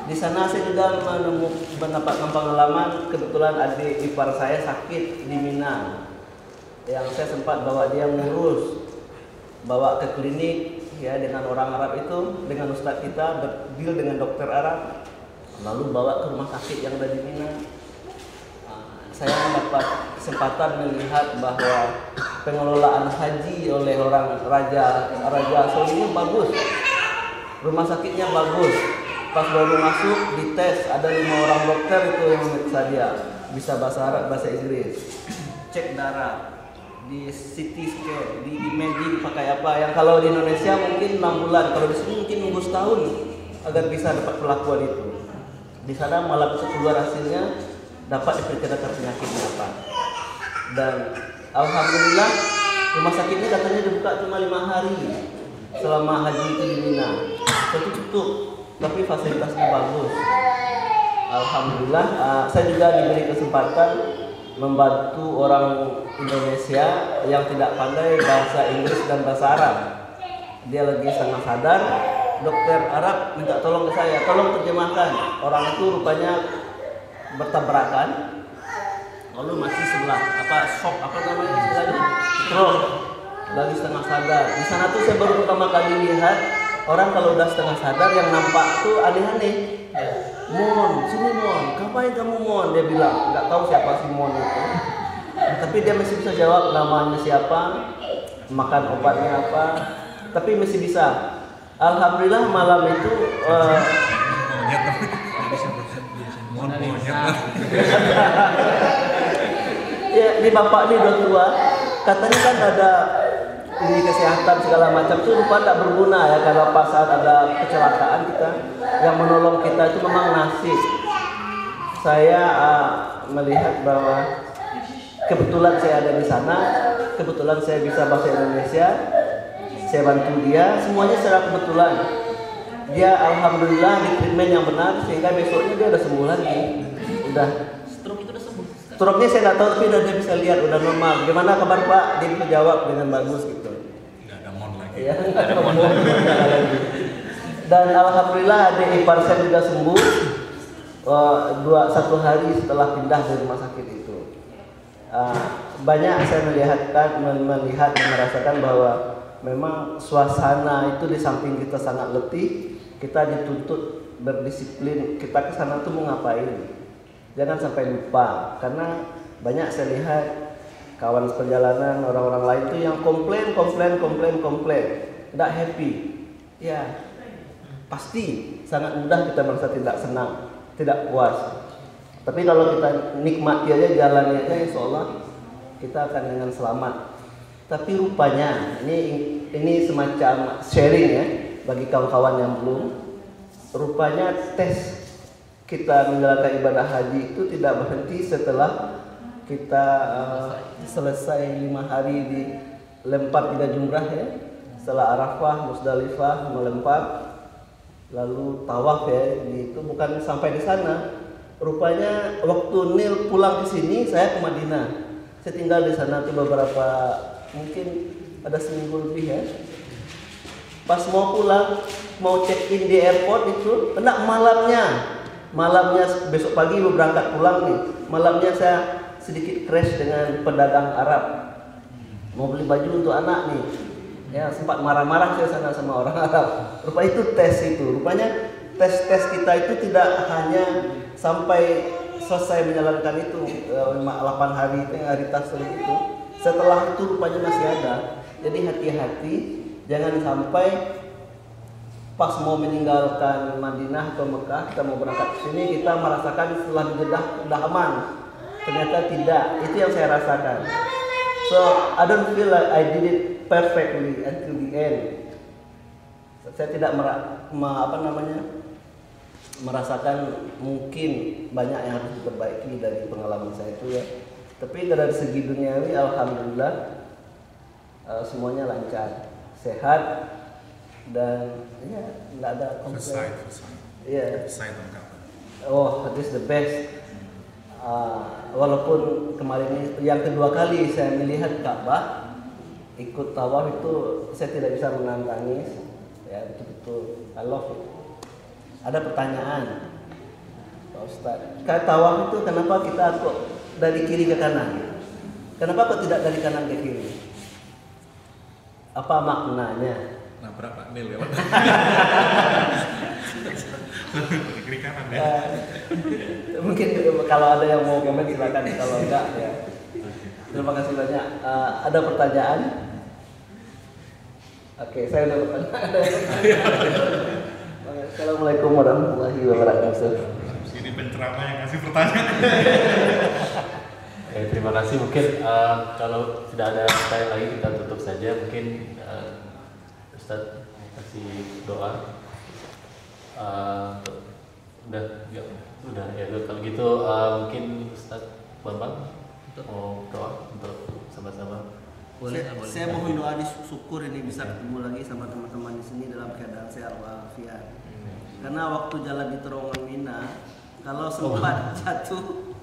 Di sana saya juga mendapatkan pengalaman. Kebetulan adik ipar saya sakit di Mina, yang saya sempat bawa dia ngurus, bawa ke klinik ya dengan orang Arab itu, dengan ustadz kita berdeal dengan dokter Arab, lalu bawa ke rumah sakit yang ada di Mina. Saya mendapat kesempatan melihat bahwa pengelolaan haji oleh orang Raja Saudi ini bagus. Rumah sakitnya bagus. Pas baru masuk dites, ada 5 orang dokter itu yang memeriksa dia, bisa bahasa Arab, bahasa Inggris. Cek darah, di CT scan, di imaging pakai apa yang kalau di Indonesia mungkin 6 bulan, kalau di sini mungkin nunggu setahun agar bisa dapat perlakuan itu. Di sana malah bisa keluar hasilnya, dapat diperkirakan penyakitnya apa. Dan alhamdulillah rumah sakit ini katanya dibuka cuma 5 hari selama haji itu di Mina. Itu tutup, tapi fasilitasnya bagus. Alhamdulillah, saya juga diberi kesempatan membantu orang Indonesia yang tidak pandai bahasa Inggris dan bahasa Arab. Dia lagi setengah sadar, dokter Arab minta tolong ke saya, tolong terjemahkan. Orang itu rupanya bertabrakan, lalu mati sebelah, shock, namanya istilahnya, stroke, lagi setengah sadar. Di sana tuh saya baru pertama kali lihat orang kalau udah setengah sadar yang nampak tuh aneh-aneh. Mon, sini Mon, ngapain kamu Mon? Dia bilang, nggak tahu siapa si Mon itu, tapi dia masih bisa jawab namanya siapa, makan obatnya apa, tapi masih bisa. Alhamdulillah malam itu ya, ini bapak ini udah tua, katanya kan ada ini kesehatan segala macam tuh lupa tidak berguna ya kalau pas saat ada kecelakaan kita yang menolong kita itu memang nasib. Saya melihat bahwa kebetulan saya ada di sana, kebetulan saya bisa bahasa Indonesia, saya bantu dia, semuanya secara kebetulan. Dia alhamdulillah di treatment yang benar sehingga besoknya dia udah sembuh lagi. Udah stroke itu udah sembuh. Stroke-nya saya nggak tahu, tapi udah dia bisa lihat, udah normal. Gimana kabar Pak? Dia bisa jawab dengan bagus gitu. Nggak ada mon lagi. Ya, nggak ada mon lagi. Dan alhamdulillah adik ipar saya juga sembuh 1 hari setelah pindah dari rumah sakit itu. Banyak saya melihat dan merasakan bahwa memang suasana itu di samping kita sangat letih, kita dituntut berdisiplin. Kita ke sana tuh mau ngapain? Jangan sampai lupa, karena banyak saya lihat kawan seperjalanan orang-orang lain tuh yang komplain, tidak happy. Ya, pasti sangat mudah kita merasa tidak senang, tidak puas. Tapi kalau kita nikmati aja jalannya aja, insya Allah kita akan dengan selamat. Tapi rupanya ini semacam sharing ya bagi kawan-kawan yang belum. Rupanya tes kita menjalankan ibadah haji itu tidak berhenti setelah kita selesai 5 hari di lempar 3 jumrah ya. Setelah Arafah, Musdalifah, melempar, lalu tawaf ya. Itu bukan sampai di sana. Rupanya waktu Nil pulang ke sini, saya ke Madinah. Saya tinggal di sana tuh beberapa, mungkin ada seminggu lebih ya. Pas mau pulang, mau check in di airport itu, enggak malamnya besok pagi mau berangkat pulang nih. Malamnya saya sedikit crash dengan pedagang Arab. Mau beli baju untuk anak nih. Ya, sempat marah-marah saya sana sama orang Arab. Rupanya itu tes itu. Rupanya tes kita itu tidak hanya sampai selesai menjalankan itu 8 hari itu, hari tasawuf itu. Setelah itu rupanya masih ada. Jadi hati-hati, jangan sampai pas mau meninggalkan Madinah atau Mekah, kita mau berangkat ke sini, kita merasakan setelah di Jeddah udah aman. Ternyata tidak. Itu yang saya rasakan. So I don't feel like I did it perfectly until the end. Saya tidak merasakan mungkin banyak yang harus diperbaiki dari pengalaman saya itu ya. Tapi dari segi duniawi, alhamdulillah semuanya lancar, sehat. Dan ya nggak ada komplain. Iya. Oh, this the best. Walaupun kemarin ini yang kedua kali saya melihat Ka'bah, ikut tawaf itu saya tidak bisa menahan tangis. Ya betul-betul, I love it. Ada pertanyaan, Pak Ustadz. Tawaf itu kenapa kita kok dari kiri ke kanan? Kenapa kok tidak dari kanan ke kiri? Apa maknanya? Nabrak Pak Nil lewat. Kiri kanan ya. Mungkin kalau ada yang mau komen silakan, kalau enggak ya. Terima kasih banyak. Ada pertanyaan? Oke, saya udah bertanya. Assalamualaikum warahmatullahi wabarakatuh. Ini penceramah yang ngasih pertanyaan. Terima kasih. Mungkin kalau tidak ada pertanyaan lagi kita tutup saja. Mungkin Ustadz kasih doa. Udah ya. Kalau gitu mungkin Ustadz Bambang mau doa untuk sama-sama. Saya mohon doa di syukur ini bisa ketemu lagi sama teman-teman di sini dalam keadaan sehat walafiat. Karena waktu jalan di terowongan Mina, kalau sempat jatuh,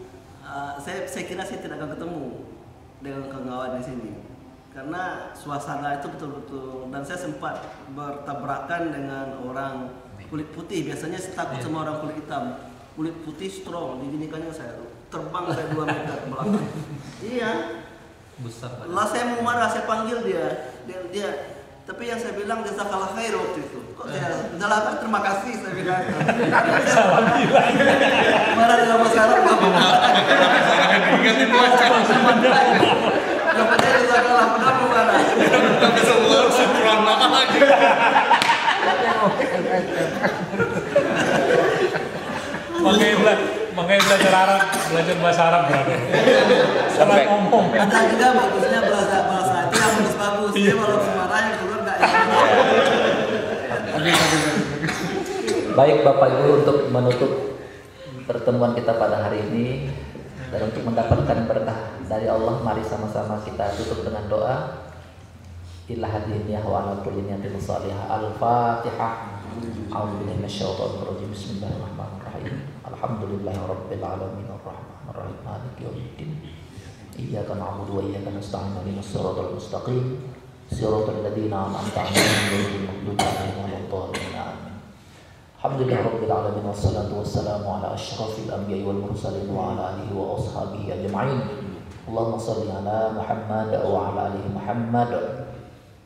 saya kira saya tidak akan ketemu dengan kawan di sini. Karena suasana itu betul-betul, dan saya sempat bertabrakan dengan orang kulit putih. Biasanya saya takut sama orang kulit hitam. Kulit putih strong, diginikannya saya terbang saya 2 meter ke belakang. Iya. Besar. Lah saya mau marah, saya panggil dia. Tapi yang saya bilang jazakallah khair waktu itu. Kok saya udahlah terima kasih saya bilang. Marah dalam masalah enggak apa-apa. Ingatin wajah. Dapat jazakallah kenapa marah? Tapi semua syukuran lagi. Makanya belajar Arab, belajar bahasa Arab berapa? Salah ngomong. Ada juga bagusnya bahasa itu yang bagus. Dia walaupun marah yang keluar enggak enak. Baik Bapak Ibu, untuk menutup pertemuan kita pada hari ini dan untuk mendapatkan berkah dari Allah, mari sama-sama kita tutup dengan doa. Illa hadhihi wa ala kulli niyatin salihah. Al-Fatihah. A'udzu billahi minasyaitonir rajim. Bismillahirrahmanirrahim. Alhamdulillahirabbil alamin arrahmanir Ar-Rahmanir Rahim Maliki Yaumiddin. Iyyaka na'budu wa iyyaka nasta'in ihdinas siratal mustaqim siratal ladzina an'amta 'alaihim ghairil maghdubi 'alaihim waladdallin. Amin. Alhamdulillah rabbil alamin wassalatu wassalamu ala asyrafil anbiya'i wal mursalin wa ala alihi wa ashabihi ajma'in. Allahumma shalli ala Muhammad wa ala ali Muhammad.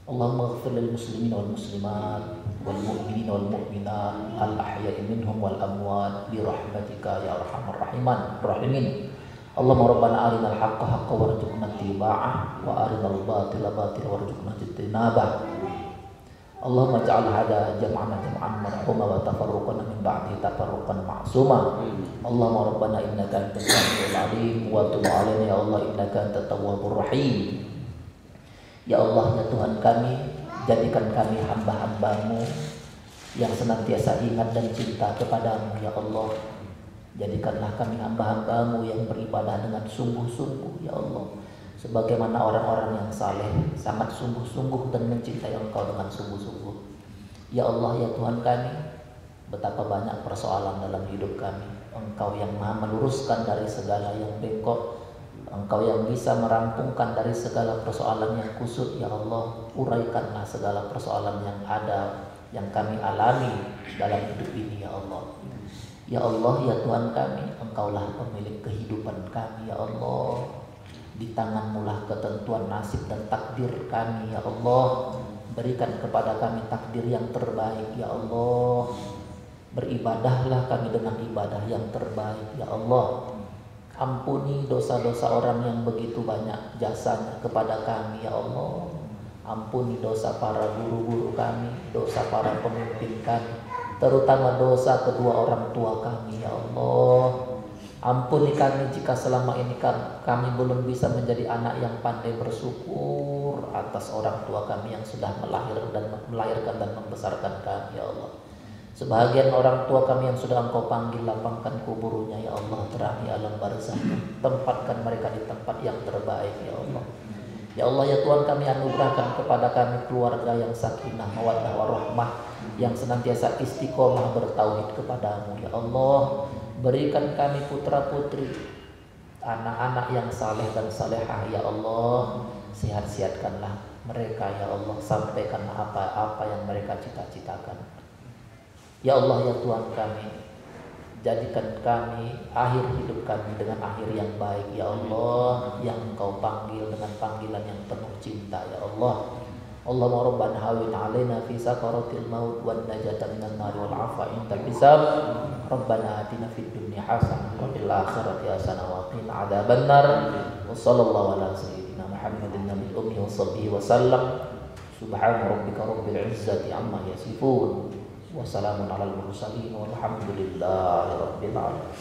Allahumma ighfir lil muslimin wal muslimat wal mu'minin wal mu'minat al ahya'i minhum wal amwat bi rahmatika ya arhamar rahimin. Allahumma rabbana arinal haqqa haqqan warzuqna ittiba'ah wa arinal batila batilan warzuqna ijtinabah. Allahumma ja'al hada jam'ana jam'an marhuma wa tafarruqana min ba'di tafarruqan ma'suma. Allahumma rabbana innaka antas samiul alim wa tub 'alaina ya Allah innaka antat tawwabur rahim. Ya Allah ya Tuhan kami, jadikan kami hamba-Hamba-Mu yang senantiasa ingat dan cinta kepadamu ya Allah. Jadikanlah kami hamba-Hamba-Mu yang beribadah dengan sungguh-sungguh ya Allah. Sebagaimana orang-orang yang saleh sangat sungguh-sungguh dan mencintai Engkau dengan sungguh-sungguh. Ya Allah ya Tuhan kami, betapa banyak persoalan dalam hidup kami. Engkau yang maha meluruskan dari segala yang bengkok. Engkau yang bisa merampungkan dari segala persoalan yang kusut ya Allah. Uraikanlah segala persoalan yang ada yang kami alami dalam hidup ini ya Allah. Ya Allah ya Tuhan kami, Engkaulah pemilik kehidupan kami ya Allah. Di tangan-Mu lah ketentuan nasib dan takdir kami ya Allah. Berikan kepada kami takdir yang terbaik ya Allah. Beribadahlah kami dengan ibadah yang terbaik ya Allah. Ampuni dosa-dosa orang yang begitu banyak jasanya kepada kami ya Allah. Ampuni dosa para guru-guru kami, dosa para pemimpin kami, terutama dosa kedua orang tua kami ya Allah. Ampuni kami jika selama ini kami belum bisa menjadi anak yang pandai bersyukur atas orang tua kami yang sudah melahirkan dan membesarkan kami ya Allah. Sebahagian orang tua kami yang sudah Engkau panggil, lapangkan kuburnya ya Allah, terangi alam barzakh, tempatkan mereka di tempat yang terbaik ya Allah. Ya Allah ya Tuhan kami, anugerahkan kepada kami keluarga yang sakinah mawaddah warahmah, yang senantiasa istiqomah bertauhid kepadamu ya Allah. Berikan kami putra-putri, anak-anak yang saleh dan salehah ya Allah. Sehat-sehatkanlah mereka ya Allah, sampaikanlah apa-apa yang mereka cita-citakan. Ya Allah ya Tuhan kami, jadikan kami akhir hidup kami dengan akhir yang baik ya Allah, yang Engkau panggil dengan panggilan yang penuh cinta ya Allah. Allahumma rabbana hawin alaina fi sakaratil maut wan najata minan nar wal afa intal hisab. Rabbana atina fid dunya hasanah wa fil akhirati hasanah wa qina adzabannar. Wa sallallahu ala sayyidina Muhammadin nabiyil ummi wa sahbihi wa sallam. Subhana rabbika rabbil izzati amma yasifun. Wassalamun alal mursalin walhamdulillahi rabbil alamin.